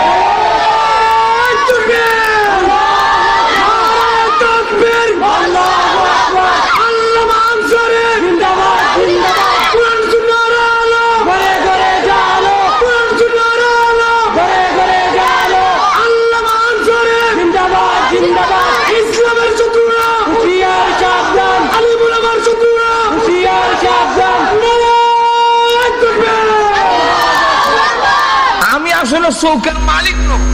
আসলে চৌকের মালিক নয়,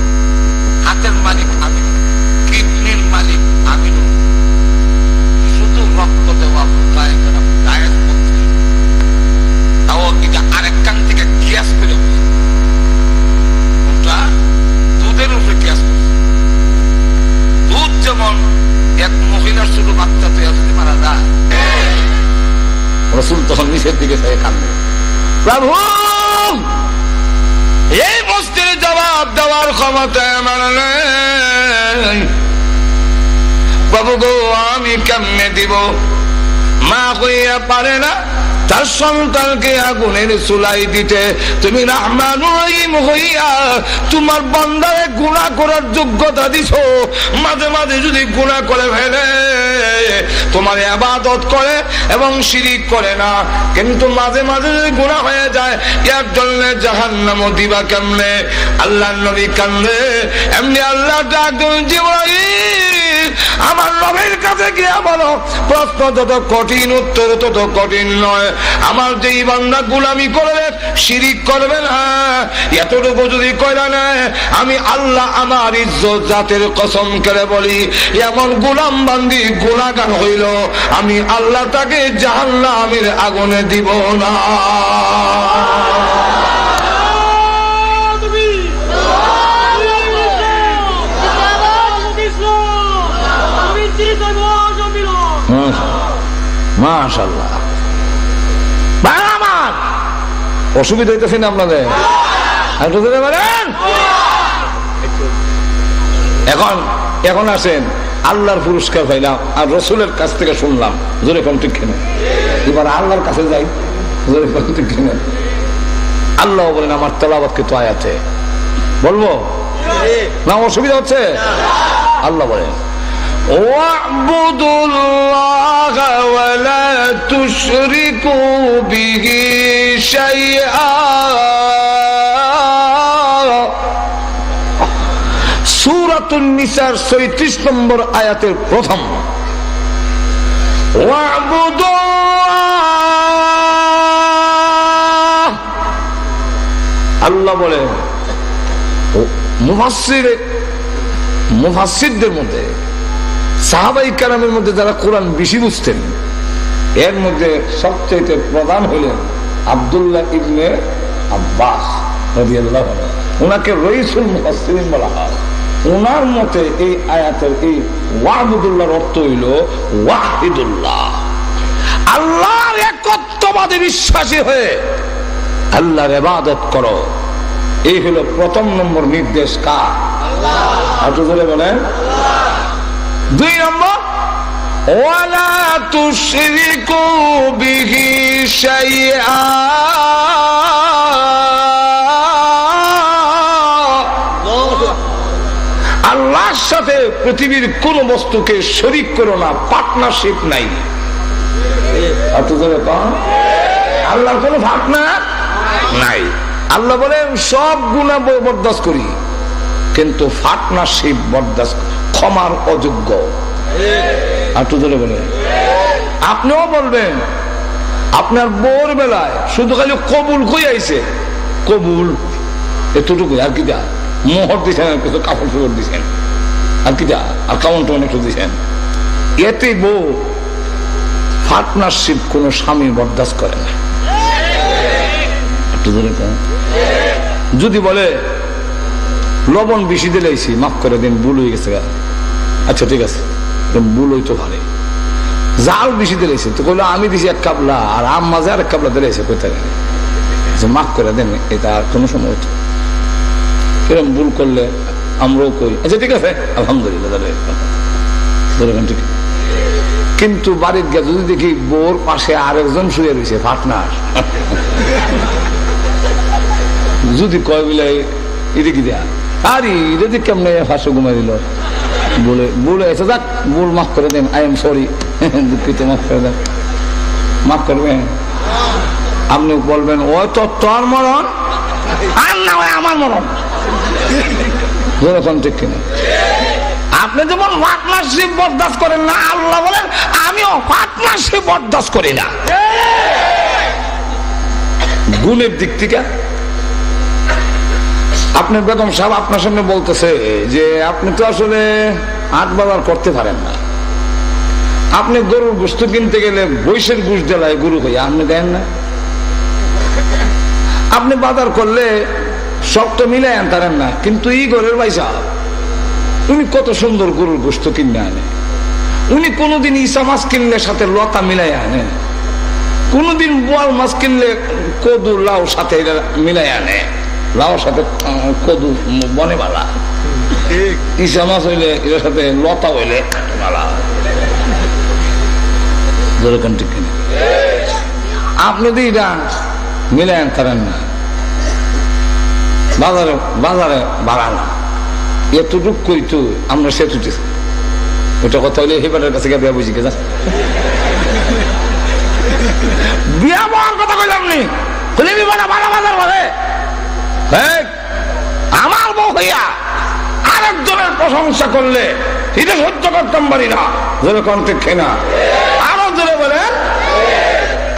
হাতের মালিক আমি, কিডনির মালিক আমি নই, শুধু রক্ত দেওয়া তাও এটা আরেক কান থেকে গ্যাস করে দুধের উপরে গ্যাস করছে। দুধ যেমন এক মহিলার শুধু বাচ্চা তৈরি যদি মারা যায়, রসুল তখন নিচের দিকে কান্দে, প্রভু এই মস্তির জবাব দেওয়ার ক্ষমতা আমার নেই, বাবু গো আমি কেমনে দিব? মা হইয়া পারে না তার সন্তানকে আগুনের চুলাই দিতে, তুমি রহমান রহিম হইয়া তোমার বান্দারে গুনাহ করার যোগ্যতা দিছো। মাঝে মাঝে যদি গুনাহ করে ফেলে, তোমার ইবাদত করে এবং শিরিক করে না, কিন্তু মাঝে মাঝে যদি গুনাহ হয়ে যায়, এর জন্য জাহান্নামও দিবা কেমনে? আল্লাহর নবী কান্দে, এমনি আল্লাহ ডাক দেন, জিবরাইল আমার নবীর কাছে গিয়া বলো, প্রশ্ন যত কঠিন উত্তর তত কঠিন নয়। আমার যেই বান্দা গোলামি করবে, শিরিক করবে না, এতটুকু যদি কইরা নেয়, আমি আল্লাহ আমার ইজ্জত জাতের কসম করে বলি, এমন গোলাম বান্দি গুনাহগার হইল, আমি আল্লাহ তাকে জাহান্নামের আগুনে দিব না। মাশাআল্লাহ, আমার অসুবিধা হইতেছে না আপনাদের? এখন আসেন, আল্লাহর পুরস্কার পাইলাম আর রসুলের কাছ থেকে শুনলাম, জোরে কোন ঠিক কিনা? এবার আল্লাহর কাছে যাই, জোরে কোন ঠিক কিনা? আল্লাহ বলেন আমার তেলাওয়াতকে তো আয়াতে বলবো না, অসুবিধা হচ্ছে? আল্লাহ বলেন وَاعْبُدُوا اللَّهَ وَلَا تُشْرِكُوا بِهِ شَيْئًا। সূরাতুন নিসার ৩৬ নম্বর আয়াতের প্রথম, ওয়া'বুদু আল্লাহ বলে, মুফাসসিরদের মধ্যে, সাহাবায়ে কেরামের মধ্যে যারা কোরআন বেশি বুঝতেন, এর মধ্যে সবচেয়ে প্রধান হলেন আব্দুল্লাহ ইবনে আব্বাস রাদিয়াল্লাহু আনহু, ওনাকে রইসুল মুফাসসিরিন বলা হয়। ওনার মতে এই আয়াতের এই ওয়াহবুদুল্লাহর অর্থ হইল ওয়াহিদুল্লাহ, আল্লাহর একত্ববাদে বিশ্বাসী হয়ে আল্লাহর ইবাদত করো। এই হলো প্রথম নম্বর নির্দেশ কার? আল্লাহ। আর জোরে বলেন। ২ নম্বর, ওয়ালা তুশরিকু বিহি শাইআ, আল্লাহর সাথে পৃথিবীর কোন বস্তুকে শরীক করো না, পার্টনারশিপ নাই। আল্লাহর কোন পার্টনার নাই। আল্লাহ বলেন সব গুনাহ বরদাস্ত করি, কিন্তু পার্টনারশিপ বরদাস্ত, ক্ষমার অযোগ্য। আর তো বলে আপনিও বলবেন আপনার বোর বেলায় শুধু খালি কবুল কই আইছে, কবুল এতটুকু, আর কি দা মোহর দিচ্ছেন, কিছু কাপড় চোপড় দিচ্ছেন, আর কি দা আর কেমন টেমন একটু দিচ্ছেন। এতে বউ পার্টনারশিপ কোন স্বামী বরদাস্ত করে না। একটু ধরে যদি বলে লবণ বেশি দিলেছি, মাফ করে দিন, ভুল হয়ে গেছে, আচ্ছা ঠিক আছে, ভুল হইতো ভালো, জাল বেশি দিলেছি তো বললো আমি দিছি এক কাবলা আর আম্মা যে আর এক কাবলা দিলেছে, কোথায় মাফ করে দেন, এটা আর কোনো সময় হতো এরকম ভুল করলে আমরাও করি, আচ্ছা ঠিক আছে আলহামদুলিল্লাহ। ঠিক, কিন্তু বাড়ির গিয়ে যদি দেখি বোর পাশে আরেকজন শুয়ে রয়েছে পার্টনার, যদি কয় বলে এদিকে দেয়া আরে যদি কেমনে ফাঁসে ঘুমাই দিল, বলে বলে এসে যাক, ভুল মাফ করে দেন, আই এম সরি, দুঃখিত, মাফ করে দেন, মাফ করবেন। আপনি বলবেন ও তো তোর মরণ আর না আমার মরণ, যেরকম ঠিক কিনা। আপনি যেমন পার্টনারশিপ বরদাস্ত করেন না, আল্লাহ বলেন আমিও পার্টনারশিপ বরদাস্ত করি না। গুণের দিক থেকে আপনার বেগম সাহেব আপনার সামনে বলতেছে যে আপনি তো আসলে হাট বাজার করতে পারেন না, আপনি গরুর গোশত কিনতে গেলে বৈশের গোশ দেলায় গরু হইয়া আপনি দেন না, আপনি বাজার করলে সব তো মিলাই আনতারেন না, কিন্তু এই ঘরের ভাই সাহেব উনি কত সুন্দর গরুর গোশত কিনে আনে, উনি কোনোদিন ইসা মাছ কিনলে সাথে লতা মিলাই আনে, কোনোদিন বোয়াল মাছ কিনলে কদু লাউ সাথে মিলাই আনে, লাউর সাথে কদু বনে বালা, ইসা মাছ হইলে এর সাথে লতা হইলে বালা, ঠিক কিনা। আপনি তো এটা মিলাই আনতারেন না, বাজারে বাজারে বাড়া না, এতটুক করি তো আমরা সে তুটেছি, ওটা কথা হইলে হেবারের কাছে গিয়ে বিয়া বুঝি গে, বিয়া বলার কথা কইলাম নি, বাজার বলে আমার বউ হইয়া আরেকজনের প্রশংসা করলে এটা সহ্য করতাম পারি না, যেরকম ঠিক না। আরো জোরে বলেন,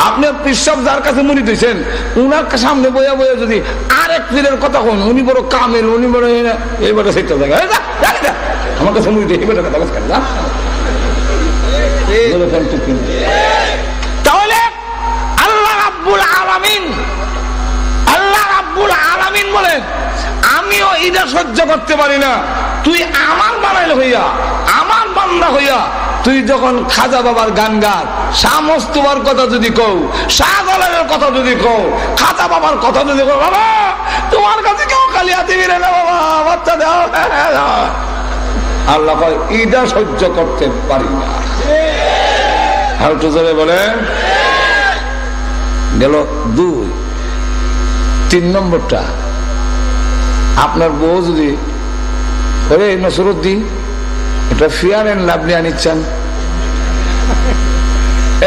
আপনি পিসাব যার কাছে মুড়ি দিয়েছেন উনার সামনে বইয়া বইয়া যদি আরেক পীরের কথা কোন, উনি বড় কামেল, উনি বড় এইবারে সেটা জায়গা আমার কাছে মুড়ি দিয়ে কথা কেন না, তাহলে আল্লাহ রাব্বুল আলামিন, আল্লাহ রাব্বুল আলামিন বলেন আমিও এটা সহ্য করতে পারি না, তুই আমার বানাইল হইয়া, আমার বান্দা হইয়া তুই যখন খাজা বাবার গান গান, শাহ মোস্তফার কথা যদি কও, শাহজালালের কথা যদি কও, খাজা বাবার কথা যদি কও, বাবা তোমার কাছে কেউ খালি হাতে বেরে না, বাবা বাচ্চা দাও, আল্লাহ কয় এটা সহ্য করতে পারি না। আর একটু জোরে বলে গেল। 2, 3 নম্বরটা, আপনার বউ যদি ওরে নসরুদ্দিন এটা ফেয়ার এন্ড লাভলি আনিচ্ছেন,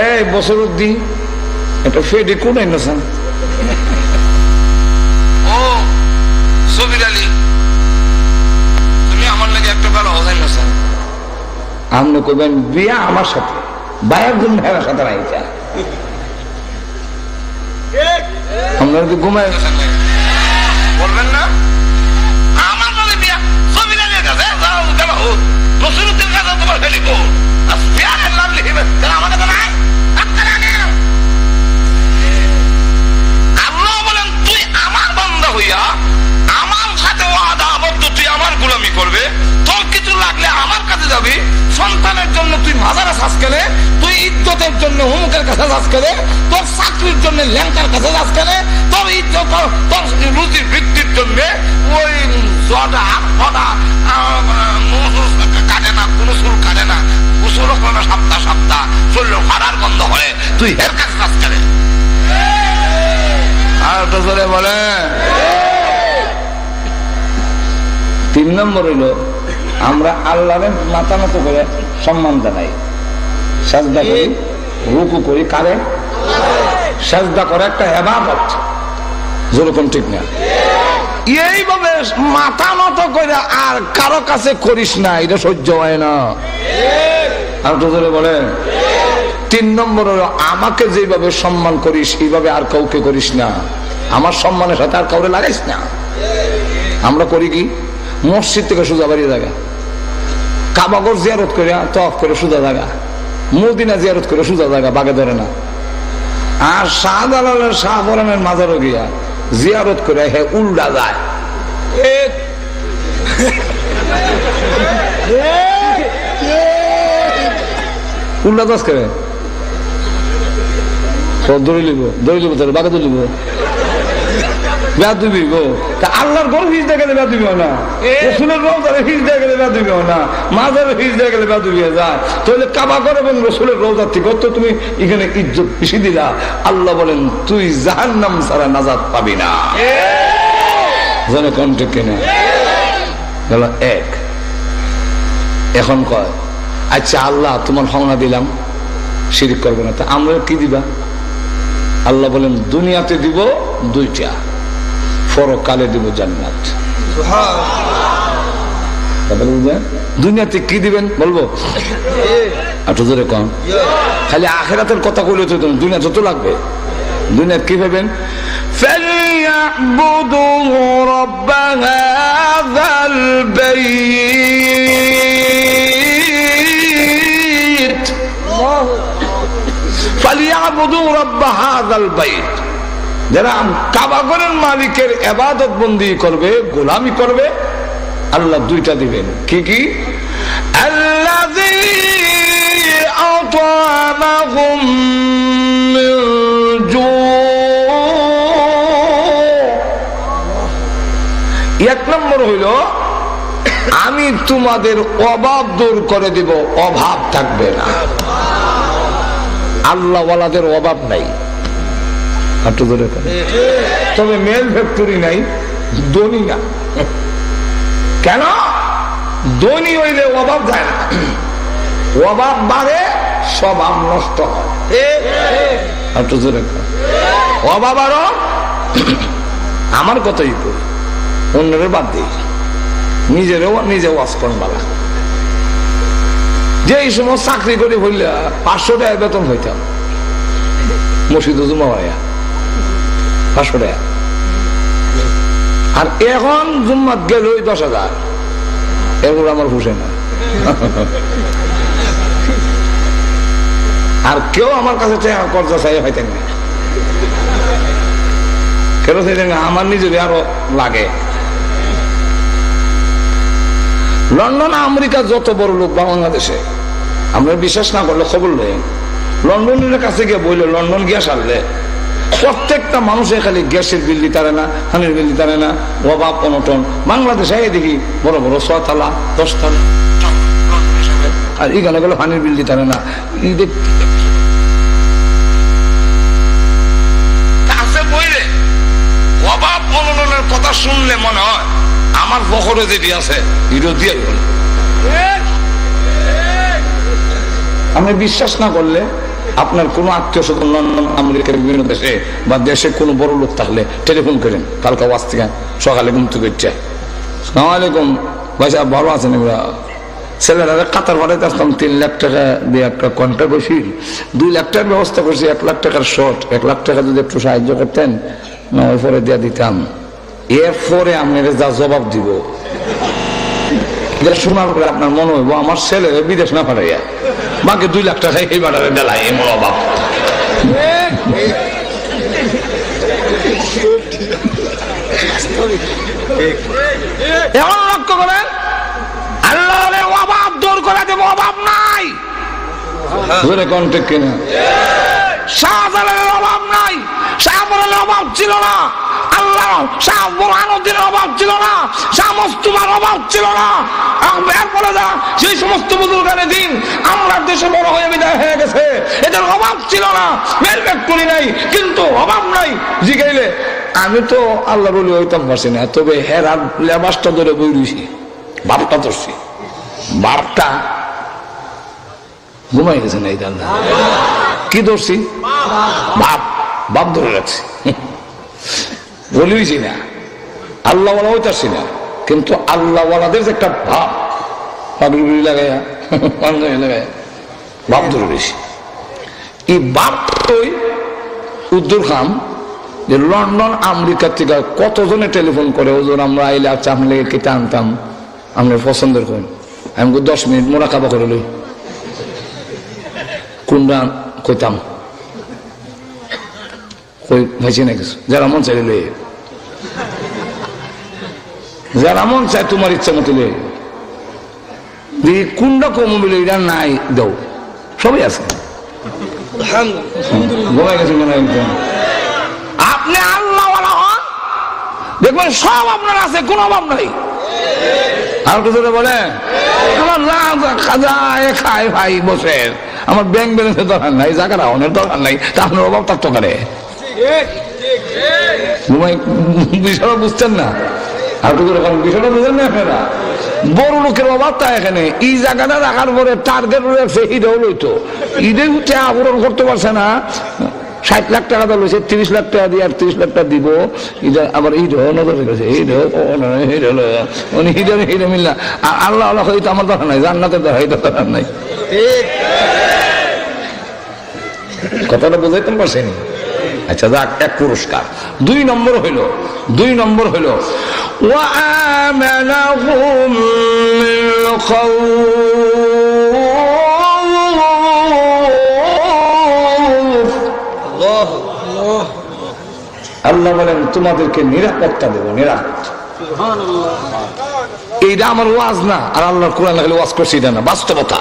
এই বসরুদ্দিন এটা ফেডি কোন এনেছেন, ও সবির আলী তুমি আমার লাগে একটা ভালো হোসাইন হোসেন, আপনি কইবেন বিয়া আমার সাথে, বায়ার জন্য ভাইয়ের সাথে রাইছা, আমরা কি ঘুমাই বলবেন না আমার মানে বিয়া সবির আলীর কাছে নসরুদ্দিন কাছে তোমার ফেলিব, আমার কাছে নাই। আল্লাহ বলেন তুই আমার বান্দা হইয়া আমার সাথে ওয়াদা আবদ্ধ, তুই আমার গোলামি করবে, তোর কিছু লাগলে আমার কাছে যাবি, সন্তানের জন্য তুই মাজারে শ্বাস কেনে, তুই ইজ্জতের জন্য হুমুকের কাছে শ্বাস কেনে, তোর চাকরির জন্য ল্যাংকার কাছে শ্বাস কেনে, তোর ইজ্জত তোর রুজির বৃদ্ধির জন্য ওই জটা ফটা কাটে না, কোনো চুল কাটে না, গোসলও করে না সপ্তাহ সপ্তাহ, শরীর ফাড়ার গন্ধ হয়, তুই এর কাছে কাজ করে। আর তো চলে বলে 3 নম্বর হইল আমরা আল্লাহর মাথা মতো করে সম্মান জানাই, সাজদা করি, রুকু করি, কারে সাজদা করে একটা ইবাদত, যেরকম ঠিক না। এইভাবে মাথা মতো করে আর কারো কাছে করিস না, এটা সহ্য হয় না। আর তো বলে 3 নম্বর হলো আমাকে যেভাবে সম্মান করিস এইভাবে আর কাউকে করিস না, আমার সম্মানের সাথে আর কাউরে লাগাইস না। আমরা করি কি, মসজিদ থেকে সোজা বাড়িয়ে জায়গা, কাবাগর জিয়ারত করে তওয়াফ করে সোজা জায়গা, মদিনা জিয়ারত করে সোজা জায়গা, বাগে ধরে না। আর শাহজালালের শাহপরানের মাজারও গিয়া জিয়ারত করে হে উল্টা যায়। উল্টা দাস করে দৌড়ে লিব তাহলে বাগে দৌড় লিব, বেয়াদবি গো। আল্লাহর ঘর হিজদা গেলে বেয়াদবি হয় না, রসুলের রওজারে হিজদা গেলে বেয়াদবি হয় না, মাজারে হিজদা গেলে বেয়াদবি হয়ে যায়। তাহলে কাবা ঘর এবং রসুলের রওজার থেকে তো তুমি এখানে ইজ্জত বেশি দিলা। আল্লাহ বলেন তুই জাহান্নাম ছাড়া নাজাত পাবি না। জানো কোন ঠিক কিনা? গেল এক। এখন কয় আচ্ছা আল্লাহ তোমার ক্ষমা দিলাম, শিরিক করবে না, তা আমরা কি দিবা? আল্লাহ বলেন দুনিয়াতে দিব 2টা, পরকালে দিব জান্নাত। দুনিয়াতে কি দিবেন বলবো? একটু জোরে কম। খালি আখিরাতের কথা কইলে তো দুনিয়াতে তো লাগবে। দুনিয়াতে কি পাবেন? فَلْيَعْبُدُوا رَبَّ هَذَا الْبَيْتِ فَلْيَعْبُدُوا رَبَّ هَذَا الْبَيْتِ। যারা কাবাগরের মালিকের ইবাদত বন্দি করবে, গোলামি করবে, আল্লাহ 2টা দিবেন। কি কি? আল্লাযী আতা'আমাহুম মিন জু'। 1 নম্বর হইল আমি তোমাদের অভাব দূর করে দিব, অভাব থাকবে না। আল্লাহ ওয়ালাদের অভাব নাই, তবে মেল ফ্যাক্টরি নাই, ধনী না। কেন? ধনী হইলে অভাব যায় না, অভাব বাড়ে, স্বভাব নষ্ট হয়। অভাব আরো আমার কথাই করি, অন্যের বাদ দিই, নিজেরও নিজে ওয়াজ করন বালা। যে এই সময় চাকরি করে হইলে 500 টাকা বেতন হইতাম, মসজিদে জুমা হইয়া 500 টাকা। আর এখন জুম্মাত গেল 10,000, এগুলো আমার খুশি না। আর কেউ আমার কাছে কর্জা চাই হইতেন না, কেন চাইতেন না, আমার নিজেরই আরো লাগে। লন্ডন আমেরিকা যত বড় লোক বাংলাদেশে, আমরা বিশ্বাস না করলে খবর নেই, লন্ডনের কাছে গিয়ে বললে, লন্ডন গিয়া সারলে প্রত্যেকটা মানুষের খালি গ্যাসের বিল দিতে পারে না, পানির বিল দিতে পারে না, অভাব অনটন। বাংলাদেশে দেখি বড় বড় 6 তলা 10 তলা, আর এখানে গেলে পানির বিল দিতে পারে না। অভাব অনটনের কথা শুনলে মনে হয় আমার বখরে যেটি আছে হিরো দিয়ে গেল। আপনি বিশ্বাস না করলে আপনার কোন আত্মীয় স্বজন লন্ডন আমেরিকার বিভিন্ন দেশে বা দেশে কোনো বড় লোক থাকলে টেলিফোন করেন, কালকে ওয়াজ থেকে সকালে ঘুম থেকে উঠছে, আসসালামু আলাইকুম ভাই সাহেব ভালো আছেন? এগুলা ছেলেরা কাতার পাঠাইতে আসতাম, 3 লাখ টাকা দিয়ে একটা কন্ট্রাক্ট করছি, 2 লাখ টাকার ব্যবস্থা করছি, 1 লাখ টাকার শর্ট, 1 লাখ টাকা যদি একটু সাহায্য করতেন না ওই পরে দিয়ে দিতাম। এরপরে আপনার যা জবাব দিব শোনার পরে আপনার মনে হইব আমার ছেলে বিদেশ না পাঠাইয়া বাকি 2 লাখ টাকা এই বাড়ারে বেলায় এমন অভাব। এখন লক্ষ্য করেন, আল্লাহর অভাব দূর করে দেব, অভাব নাই। কিনা শাহজালালের অভাব নাই, শাহপরানের অভাব ছিল না, আল্লাহ শাহ বুরহানুদ্দিনের অভাব ছিল না, শাহ মস্তুমার অভাব ছিল না। এরপরে যা সেই সমস্ত বুজুর্গানের দিন আমরা দেশে বড় হয়ে বিদায় হয়ে গেছে, এদের অভাব ছিল না, মেল ফ্যাক্টরি নাই, কিন্তু অভাব নাই। জিগাইলে আমি তো আল্লাহর ওলি হইতাম পারছি না, তবে হেরার লেবাসটা ধরে বই রয়েছি, বাপটা ধরছি, বাপটা ঘুমাই গেছে না, এই দাদা কি ধরছি, বাপ বাপ ধরে রাখছি, বলিছি না আল্লাহ ওয়ালা হইতাছি না, কিন্তু আল্লাহ ওয়ালাদের একটা ভাব পাগড়ি লাগাইয়া লাগাইয়া ভাব ধরে রয়েছি। এই বাপই উদ্দুর খাম যে লন্ডন আমেরিকা থেকে কতজনে টেলিফোন করে, ওজন আমরা আইলে আচ্ছা আপনাকে কেটে আনতাম, আপনার পছন্দের করেন। আমি 10 মিনিট মোরা কাবা করে লই, কোনটা কইতাম কই ভাইছি না কিছু, যারা মন চাইলে লই, যারা মন চায় তোমার ইচ্ছা মতো লই, কোনটা কম বলে এটা নাই দাও, সবই আছে। আপনি আল্লাহ হন, দেখবেন সব আপনার আছে, কোন অভাব নাই। আর কিছু বলে আমার খাজা খায় ভাই বসে, আমার ব্যাংক ব্যালেন্সের দরকার নাই, জায়গা রাখনের দরকার নাই, তা আপনার অভাব থাকতে পারে। বিষয়টা বুঝছেন না, আর কিছু বিষয়টা বুঝেন না আপনারা। বড় লোকের অভাবটা এখানে, এই জায়গাটা রাখার পরে টার্গেট রয়েছে ঈদেও লইতো, ঈদে উঠে আবরণ করতে পারছে না, 60 লাখ টাকা তো লইছে, 30 লাখ টাকা দিয়ে আর 30 লাখ টাকা দিব, আবার ঈদ নজর রেখেছে, ঈদ মিল্লা। আর আল্লাহ আল্লাহ হয়তো আমার দরকার নাই, জান্নাতের দরকার নাই। কথাটা বুঝাইতে পারছেনি? আচ্ছা যাক, এক পুরস্কার। 2 নম্বর হইল وآمنهم من خوف। আল্লাহ বলেন তোমাদেরকে নিরাপত্তা দেব, নিরাপত্তা। এইটা আমার ওয়াজ না, আর আল্লাহর কোরআন হলে ওয়াজ করছি এটা না, বাস্তবতা।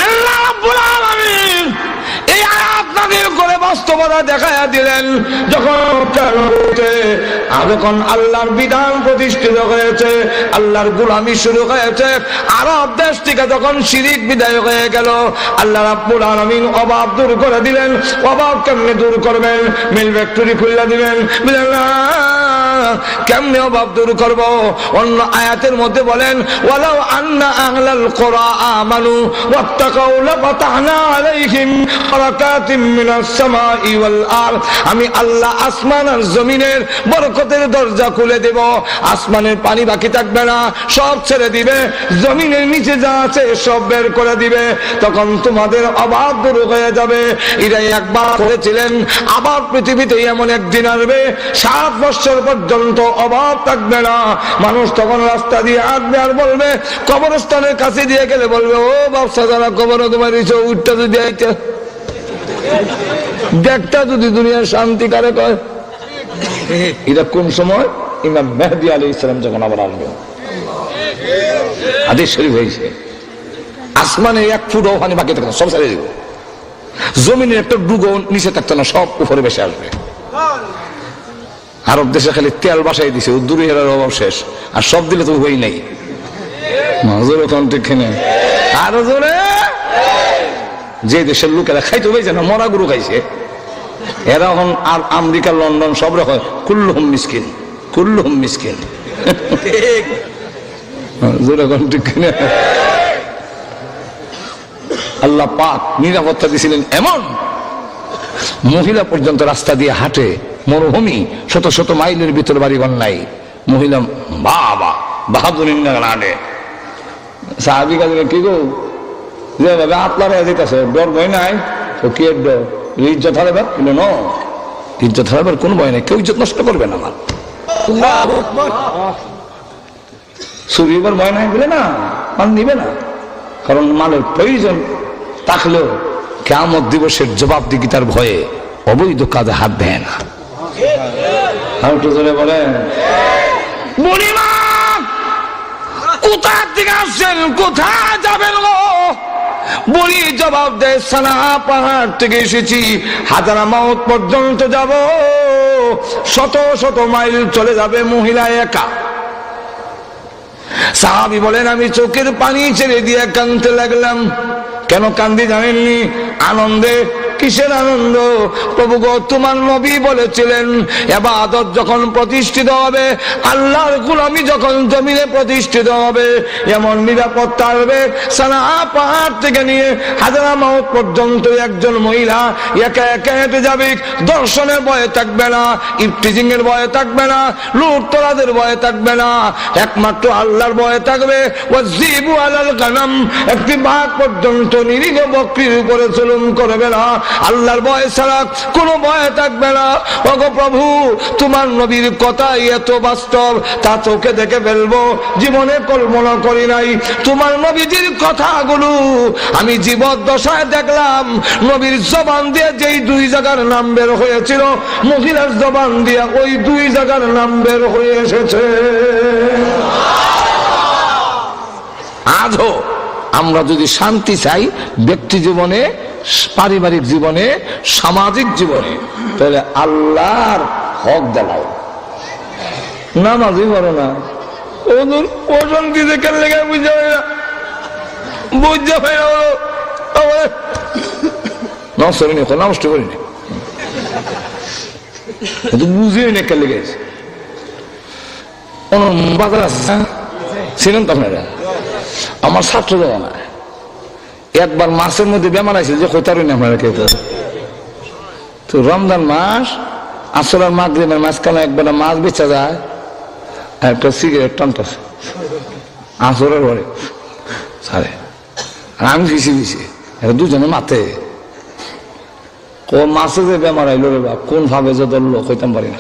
আল্লাহ রাব্বুল আলামিন এই আয়াত নাযিল করে বাস্তবতা দেখায়া দিলেন। যখন আল্লাহর বিধান প্রতিষ্ঠিত হয়েছে, আল্লাহর গোলামি শুরু হয়েছে, আরব দেশ থেকে যখন শিরিক বিদায় হয়ে গেল, আল্লাহ রাব্বুল আলামিন অভাব দূর করে দিলেন। অভাব কেমনে দূর করবেন? মিল ফ্যাক্টরি খুলে দিবেন। কেমনে অভাব দূর করব? অন্য আয়াতের মধ্যে বলেন, ওয়ালাউ আন্না আহলাল কুরা আমানু ওয়াত্তাকাউ লাফাতাহনা আলাইহিম বারাকাতিম মিনাস সামাই ওয়াল আরদ। আমি আল্লাহ আসমান আর জমিনের বরকতের দরজা খুলে দেব, আসমানের পানি বাকি থাকবে না, সব ছেড়ে দিবে, জমিনের নিচে যা আছে সব বের করে দিবে, তখন তোমাদের অভাব দূর হয়ে যাবে। এটাই একবার করেছিলেন। আবার পৃথিবীতে এমন একদিন আসবে 7 বছর পর্যন্ত অভাব থাকবে না। মানুষ তখন রাস্তা দিয়ে আসবে আর বলবে, কবরস্থানের কাছে দিয়ে গেলে বলবে, ও ব্যবসা যারা কবর তোমার উঠটা যদি আইতে দেখটা যদি দুনিয়ার শান্তি কারে কয়। এটা কোন সময়? ইমাম মেহদী আলাইহিস সালাম যখন আবার আসবে। হাদিস শরীফ হয়েছে, আসমানে 1 ফুট ওখানে বাকি থাকবে, সব ছেড়ে দিব, জমিনের একটা ডুগো নিচে থাকতো না, সব উপরে বেশি আসবে। আরব দেশে খালি তেল বাসাই দিছে, দূরে হেরার অভাব শেষ, আর সব দিলে তো হই নাই। আরো জোরে, যে দেশের লোকেরা খাইতে হয়েছে না, মরা গরু খাইছে, এরা এখন আর আমেরিকা লন্ডন সব রকম কুল্লুহুম মিসকিন, কুল্লুহুম মিসকিন। আল্লাহ পাক নিরাপত্তা দিয়েছিলেন এমন, মহিলা পর্যন্ত রাস্তা দিয়ে হাঁটে, মরুভূমি, 100 মাইলের ভিতর বাড়িঘর নাই, মহিলা বাবা বাহাদুরি আনে। সাহাবী কাজে কি গো, যেভাবে আপনারা যেতেছে, ডর ভয় নাই তো কি ডর? ইজ্জত হারাবার কিন্তু ন, ইজ্জত হারাবার কোন ভয় নাই, কেউ ইজ্জত নষ্ট করবে না। আমার চুরিবার ভয় নাই বলে না, মান নিবে না, কারণ মালের প্রয়োজন থাকলেও কিয়ামত দিবসের জবাবদিহিতার ভয়ে অবৈধ কাজে হাত দেয় না। আর একটু জোরে বলেন, বুড়িমা কোথা থেকে আসছেন, কোথায় যাবেন গো? বুড়ি জবাব দেয়, সানা পাহাড় থেকে এসেছি, হাজারামাউত পর্যন্ত যাব, 100 মাইল চলে যাবে মহিলা একা। সাহাবী বলেন, আমি চোখের পানি ছেড়ে দিয়ে কাঁদতে লাগলাম। কেন কান্দি জানেননি? আনন্দে কিসের আনন্দ? প্রভু গো তোমার নবী বলেছিলেন ইবাদত যখন প্রতিষ্ঠিত হবে, আল্লাহর গোলামি যখন জমিনে প্রতিষ্ঠিত হবে, এমন নিরাপত্তা আসবে সানা পাহাড় থেকে নিয়ে হাজরামাউত পর্যন্ত একজন মহিলা একা একা হেঁটে যাবে, দর্শনের ভয়ে থাকবে না, ইফটিজিং এর ভয়ে থাকবে না, লুটতরাজের ভয়ে থাকবে না, একমাত্র আল্লাহর ভয়ে থাকবে। ওয়াজিবু আলাল গানাম, একটি বাঘ পর্যন্ত নিরীহ বকরির উপরে জুলুম করবে না, আল্লাহর ভয় ছাড়া কোনো ভয় থাকবে না। ওগো প্রভু তোমার নবীর কথাই এত বাস্তব, তা চোখে দেখে ফেলবো, জীবনে কল্পনা করি নাই। তোমার নবীজির কথাগুলো আমি জীবদ্দশায় দেখলাম, নবীর জবান দিয়ে যেই দুই জায়গার নাম বের হয়েছিল, মহিলার জবান দিয়ে ওই দুই জায়গার নাম বের হয়ে এসেছে। আজও আমরা যদি শান্তি চাই ব্যক্তি জীবনে, পারিবারিক জীবনে, সামাজিক জীবনে, তাহলে আল্লাহর হক দেখাও। নামাজই করো না, অশান্তি দেখে লেগে বুঝতে পারি না, বুঝতে পারি না, নষ্ট করিনি, নষ্ট করিনি, বুঝিয়ে নেকে লেগেছে। বাজার আছে ছিলেন তো আপনারা, আমার ছাত্র দেওয়া না, একবার মাসের মধ্যে বেমার আছে যে কইতারই না আপনারা কেউ। তো রমজান মাস, আসলার মাগরিবের মাঝখানে একবার মাছ বেচা যায়, একটা সিগারেট টানতেছে আসরের পরে সারে, আমি ভিসি ভিসি দুজনে মাথে মাছে যে বেমার আইলো রে বা, কোন ভাবে যে ধরলো কইতাম পারি না,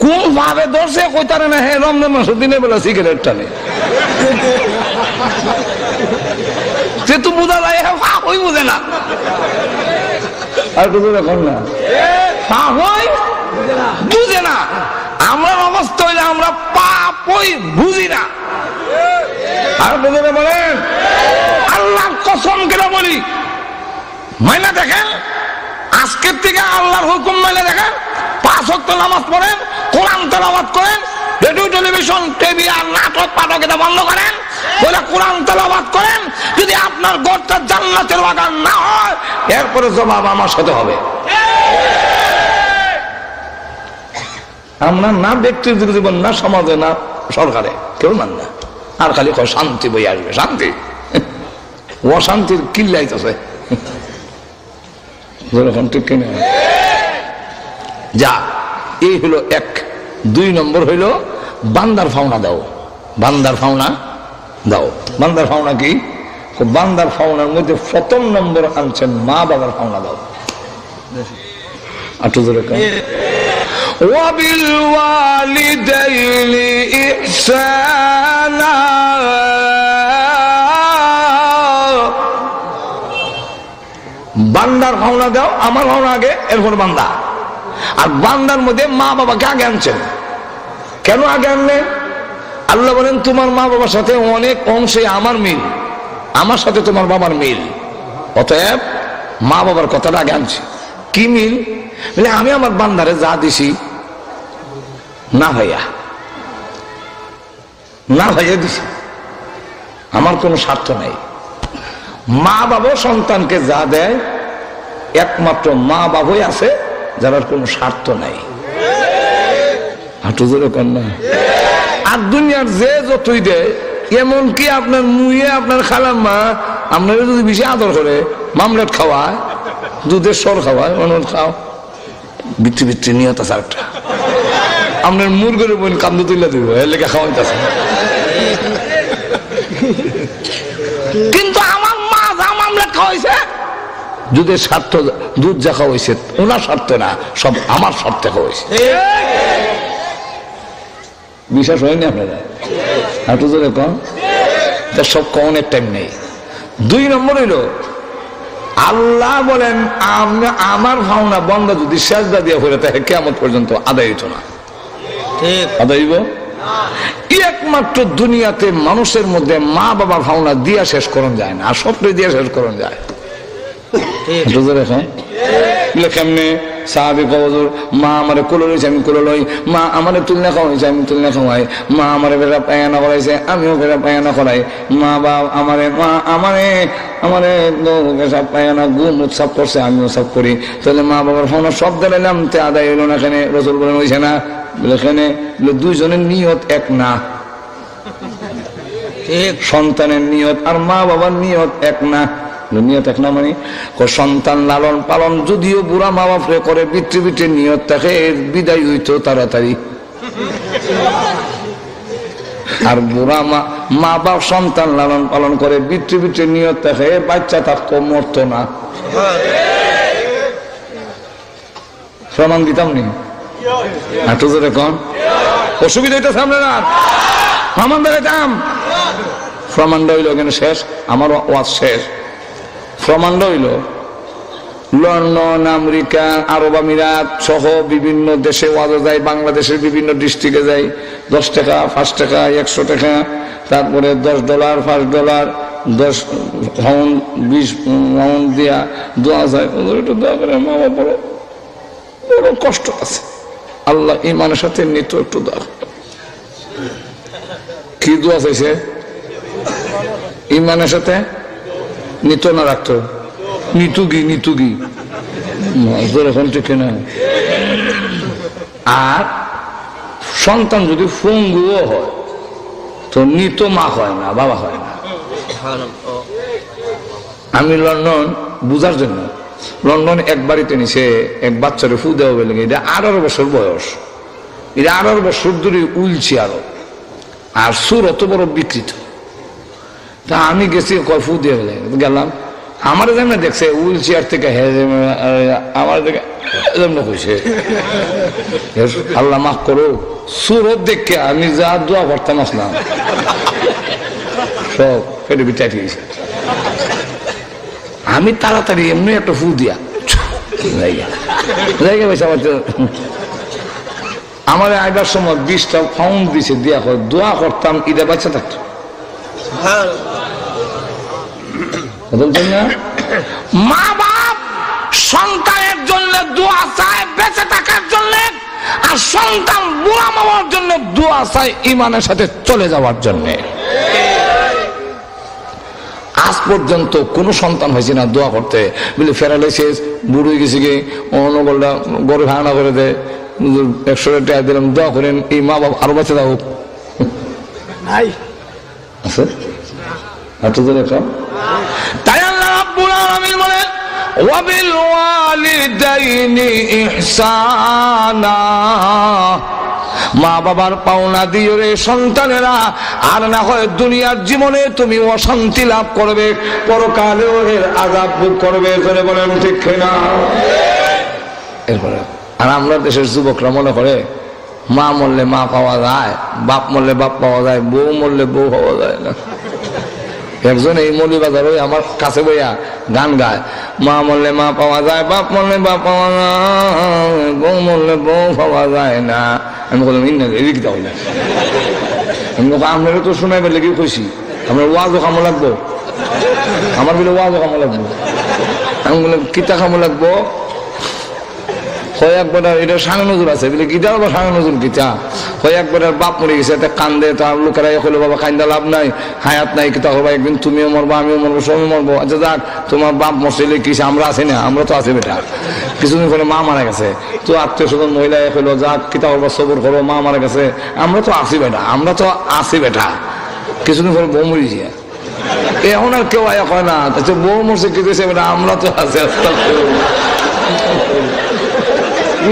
কোন ভাবে ধরছে কইতারে না। হে রমজান মাসের দিনের বেলা সিগারেট টানে, সে তো বুঝা যায়, ওই বুঝে না, আর কিছু এখন না বুঝে না। আমরা অবস্থা হইলে আমরা পাপ ওই বুঝি না। আর বুঝে বলেন আল্লাহর কসম কেন বলি, মাইনা দেখেন, আজকের থেকে আল্লাহর হুকুম মাইনা দেখেন, 5 ওয়াক্ত নামাজ পড়েন, কোরআন তেলাওয়াত করেন, রেডিও টেলিভিশন টিভি আর নাটক পাঠক এটা বন্ধ করেন, বলে কোরআন তেলাওয়াত করেন। যদি আপনার ঘরটা জান্নাতের বাগান না হয়, এরপরে জবাব আমার সাথে হবে। আমরা না ব্যক্তির জীবন, না সমাজে, না সরকারে কেউ মান না, আর খালি শান্তি বই আসবে, শান্তি, অশান্তির কিল্লাইতেছে ঠিক কিনা। যা এই হলো 1। 2 নম্বর হইল বান্দার ফাওনা দাও, বান্দার ফাওনা দাও। বান্দার ফাওনা কি? বান্দার ফাওনার মধ্যে 1ম নম্বর আনছেন মা বাবার ফাওনা দাও। আটু ধরে ওয়াবিল ওয়ালিদাইনি ইহসানা, বান্দার ভাওনা দাও, আমার ভাওনা আগে, এরপর বান্দা। আর বান্দার মধ্যে মা বাবাকে আগে আনছেন। কেন আগে আনলেন? আল্লাহ বলেন তোমার মা বাবার সাথে অনেক অংশে আমার মিল, আমার সাথে তোমার বাবার মিল, অতএব মা বাবার কথাটা আগে আনছি। কি মিল? বলে আমি আমার বান্দারে যা দিছি না ভাইয়া, না ভাইয়া দিছি, আমার কোনো স্বার্থ নাই। মা বাবা সন্তানকে যা দেয়, একমাত্র মা বাবাই আছে যার কোনো স্বার্থ নাই। হাঁটু জোরে কন্যা। আর দুনিয়ার যে যতই দেয়, এমনকি আপনার মুয়ে আপনার খালাম্মা আপনার যদি বেশি আদর করে, মামলেট খাওয়ায়, দুধের সর খাওয়ায়, অনল খাও, বিত্রি বিত্রি নিয়ত আছে একটা, আপনার মুরগের বোন কান্দু তুলে দিব, এর লেগে খাওয়াইতেছে। কিন্তু আমার মা যা মামলেট খাওয়াইছে, দুধের স্বার্থ, দুধ যা খাওয়াইছে ওনার স্বার্থে না, সব আমার স্বার্থে খাওয়াইছে। বিশ্বাস হয়নি আপনারা? হাঁটু ধরে কম, তার সব কমনের টাইম নেই। 2 নম্বর হইল আল্লাহ বলেন আমার ভাওনা বন্ধা যদি সেজদা দিয়ে হয়ে থাকে কিয়ামত পর্যন্ত আদায় হইতো না। আদায় হইব? একমাত্র দুনিয়াতে মানুষের মধ্যে মা বাবা ভাওনা দিয়া শেষ করন যায় না, আর স্বপ্নে দিয়া শেষ করন যায়। কেমনে সাহাবী কবজুর মা আমারে কোলে লইছে আমি কোলে লই, মা আমারে তুলনা খাওয়াইছে আমি তুলনা খাওয়াই, মা আমারে বেড়া পায়খানা করাইছে আমিও বেড়া পায়খানা করাই, মা বাপ আমারে পেশাব পায়খানা গুম উৎসব করছে আমিও সব করি। তাহলে মা বাবার হনো সব দিলাম তে আদায় হইল না। এখানে রসুল বলেন হইছে না, এখানে দুইজনের নিয়ত এক না, সন্তানের নিয়ত আর মা বাবার নিয়ত এক না। নিয়ত এক না মানে সন্তান লালন পালন যদিও বুড়া মা বাপরে করে পিতৃ নিয়ত থাকে বিদায় হইতো তাড়াতাড়ি, আর বুড়া মা বাপ সন্তান লালন পালন করে পিতৃ নিয়ত থাকে বাচ্চা থাকতো মরতো না। প্রমাণ দিতাম নি একটু জোরে কন, অসুবিধা হইতেছে আপনারা প্রমাণ দেখাইতাম। প্রমাণটা হইল এখানে শেষ, আমার ওয়াজ শেষ। প্রমাণটা হইল লন্ডন, আমেরিকা, আরব আমিরাত সহ বিভিন্ন দেশে ওয়াজে যায়, বাংলাদেশের বিভিন্ন ডিস্ট্রিক্টে যায়। 10 টাকা, 5 টাকা, 100 টাকা, তারপরে $10, $5, 10 পাউন্ড, 20 পাউন্ড দিয়া দোয়া যায়। একটু দোয়া করে মা বাবা বড় কষ্ট আছে, আল্লাহ ইমানের সাথে নিত একটু দোয়া। কি দোয়া চাইছে? ইমানের সাথে নিত না রাখতো, নিতুগি এখন ঠিক না। আর সন্তান যদি ফঙ্গুও হয় তো নিত মা হয় না, বাবা হয় না। আমি লন্ডন বুঝার জন্য লন্ডন এক বাড়িতে নিছে এক বাচ্চারে ফু দেওয়া বলে, এটা 18 বছর বয়স, এটা 18 বছর ধরে উলছি আরো, আর সুর অত বড় বিকৃত। তা আমি গেছি কয় ফু দিয়ে গেলাম, আমার যেমন দেখছে হুইল চেয়ার থেকে আমার কইছে আল্লাহ মাফ করো, সুরত দেখে আমি যা দোয়া করতাম আসলাম সব ফেটে বিটাই গেছে। আমি তাড়াতাড়ি এমনি একটা ফু দিয়া জায়গা পাইছে। আমার আইবার সময় 20টা পাউন্ড দিছে, দিয়া দোয়া করতাম ঈদে বাচ্চা থাকতো। মা বাপ সন্তানের জন্য দোয়া চায় বেঁচে থাকার জন্য, আর সন্তান বুড়া মামার জন্য দোয়া চায় ইমানের সাথে চলে যাওয়ার জন্য। আজ পর্যন্ত কোন সন্তান হয়েছে না দোয়া করতে বলে প্যারালাইসিস বুড়ো গেছে গিয়ে অনগলটা গড়ে ভাঙা করে দেয়, 100 টাকা দিলাম দোয়া করেন এই মা বাপ আরো বেঁচে থাকুক। তাই আল্লাহ রাব্বুল আলামিন বলেন ওয়াবিল ওয়ালিদাইনি ইহসানা, মা বাবার পাওনা দিও রে সন্তানেরা, আর না হয় দুনিয়ার জীবনে তুমি অশান্তি লাভ করবে, পরকালেও এর আযাব ভোগ করবে। করে বলেন ঠিক কিনা? এরপরে আর আমরা দেশের যুবকরা মনে করে মা মরলে মা পাওয়া যায়, বাপ মরলে বাপ পাওয়া যায়, বউ মরলে বউ পাওয়া যায় না। একজন এই মৌলবাজার ওই আমার কাছে বইয়া গান গায়, মা মরলে মা পাওয়া যায়, বাপ মরলে বাপ পাওয়া যায়, বউ মরলে বউ পাওয়া যায় না। আমি বললাম লিখ দাও না, আমি আপনারা তো শোনাই পেলে কি খুশি, আপনার ওয়াজও কামো লাগবো, আমার বলে ওয়াজও কামো লাগবো। আমি বললাম কিতা কামো লাগবো, একবার এটা সাঙ্গ নজর আছে বলে গীতা বা সাঙ্গ নজর গীতা একবার বাপ মরে গেছে কান্দে, তার লোকেরা হলো বাবা কান্দা লাভ নাই, হায়াত নাই, কিতা হবা একদিন তুমিও মরবো আমিও মরবো সবই মরবো। আচ্ছা যাক তোমার বাপ মরছিলে কিসে, আমরা আছি না, আমরা তো আছি বেটা। কিছুদিন পরে মা মারা গেছে, তো আত্মীয় স্বজন মহিলা হলো যাক কিতা হবা সবর করো, মা মারা গেছে, আমরা তো আছি বেটা, আমরা তো আছি বেটা। কিছুদিন পরে বউ মরিছে, এখন আর কেউ আয়া হয় না, বউ মরছে কি দিয়েছে বেটা, আমরা তো আছি।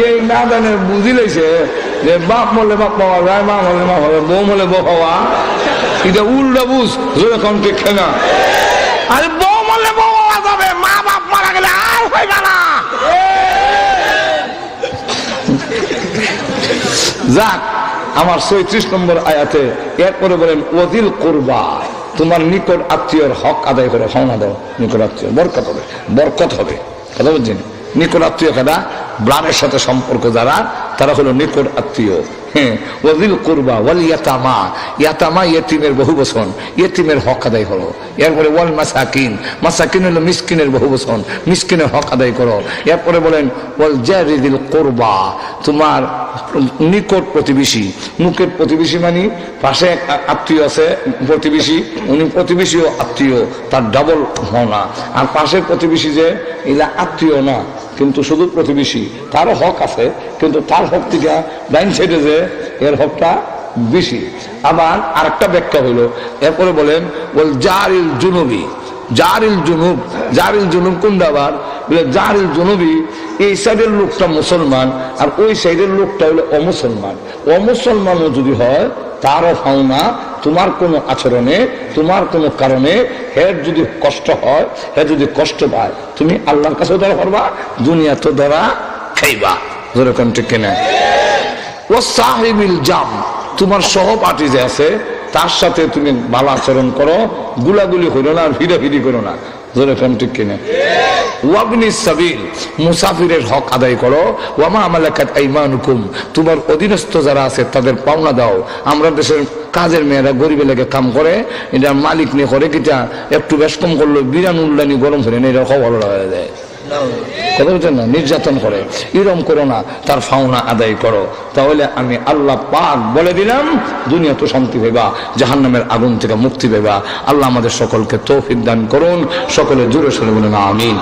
এই না জানে বুঝি লাইছে যে বাপ মরলে বাপ পাওয়া যায়, মা মরলে মা পাওয়া, বউ মরলে বউ পাওয়া, এটা উল্টা বুঝ যেরকম ঠিক না। আরে বউ মরলে বউ পাওয়া যাবে, মা বাপ মারা গেলে আর হইবে না। যাক আমার 36 নম্বর আয়াতে এরপরে বলেন ওয়াজিল কুরবা, তোমার নিকট আত্মীয়র হক আদায় করে, ক্ষমা দাও। নিকট আত্মীয় বরকত হবে, বরকত হবে। কথা বলছেন নিকট আত্মীয় কাদা ব্লাডের সাথে সম্পর্ক যারা, তারা হলো নিকট আত্মীয়। হ্যাঁ, ওয়াজিল কুরবা ওয়াল ইয়াতামা, ইয়াতামা ইয়েতিমের বহু বচন, ইয়েতিমের হক আদায় করো। এরপরে ওয়াল মাসাকিন, মাসাকিন হলো মিসকিনের বহু বচন, মিসকিনের হক আদায় করো। এরপরে বলেন ওয়াল জারিদিল কুরবা, তোমার নিকট প্রতিবেশী। মুখের প্রতিবেশী মানে পাশে আত্মীয় আছে প্রতিবেশী, উনি প্রতিবেশীও আত্মীয়, তার ডাবল হওয়া। আর পাশের প্রতিবেশী যে এলা আত্মীয় না, কিন্তু শুধু প্রতিবেশী, তারও হক আছে, কিন্তু তার হক থেকে ডাইন সাইডে যে এর হকটা বেশি। আবার আরেকটা ব্যাখ্যা হইল, এরপরে বলেন বল জারিল জুনুবি, জারিল জুনুব, জারিল জুনুব কোনটা? আবার বলে জারিল জুনুবি, এই সাইডের লোকটা মুসলমান আর ওই সাইডের লোকটা হলো অমুসলমান। অমুসলমানও যদি হয় তারও পাওনা, তোমার কোনো আচরণে, তোমার কোনো কারণে হের যদি কষ্ট হয়, হে যদি কষ্ট পায়, তুমি আল্লাহর কাছে ধরা করবা, দুনিয়া তো ধরা খাইবা। যেরকম ঠিক কিনা? ও সাহিবিল জাম, তোমার সহপাঠী যে আছে তার সাথে তুমি ভালো আচরণ করো, গুলাগুলি হইল না, আর ভিড়াভিড়ি করো না। যেরকম ঠিক কিনা? ওয়াবনি সাবিল, মুসাফিরের হক আদায় করো। ওয়ামা মালাকাত আইমানুকুম, তোমার অধীনস্থ যারা আছে তাদের পাওনা দাও। আমরা দেশের কাজের মেয়েরা গরিবে লেগে কাম করে, এটা মালিক নিয়ে করে কিটা একটু বেশ কম করলো বিরান উল্লানি গরম করে না, এটা খবর হয়ে যায়, কথা বলছেন না, নির্যাতন করে। এরম করো না, তার পাওনা আদায় করো। তাহলে আমি আল্লাহ পাক বলে দিলাম, দুনিয়া তো শান্তি পাইবা, জাহান্নামের আগুন থেকে মুক্তি পাইবা। আল্লাহ আমাদের সকলকে তৌফিক দান করুন। সকলে জোরে সরে বলেন আমিন।